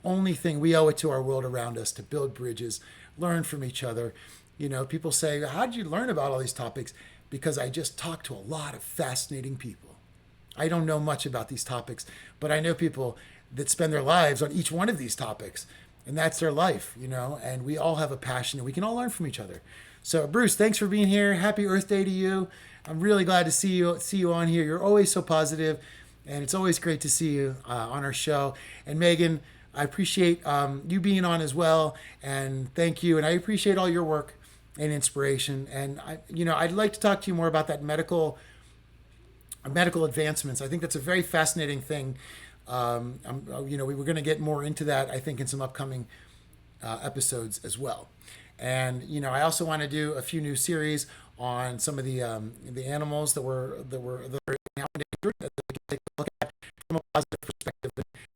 only thing, we owe it to our world around us to build bridges, learn from each other. People say, how did you learn about all these topics? Because I just talked to a lot of fascinating people. I don't know much about these topics, but I know people that spend their lives on each one of these topics, and that's their life, and we all have a passion, and we can all learn from each other. So Bruce, thanks for being here. Happy Earth Day to you. I'm really glad to see you on here. You're always so positive, and it's always great to see you on our show. And Megan, I appreciate you being on as well, and thank you. And I appreciate all your work and inspiration. And I'd like to talk to you more about that medical advancements. I think that's a very fascinating thing. We were going to get more into that, I think, in some upcoming episodes as well. And I also want to do a few new series on some of the animals that were now endangered that we can take a look at from a positive perspective.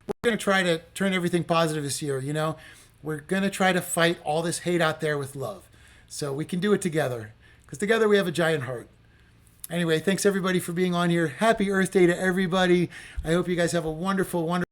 We're going to try to turn everything positive this year. We're going to try to fight all this hate out there with love, so we can do it together, because together we have a giant heart. Anyway, thanks everybody for being on here. Happy Earth Day to everybody. I hope you guys have a wonderful, wonderful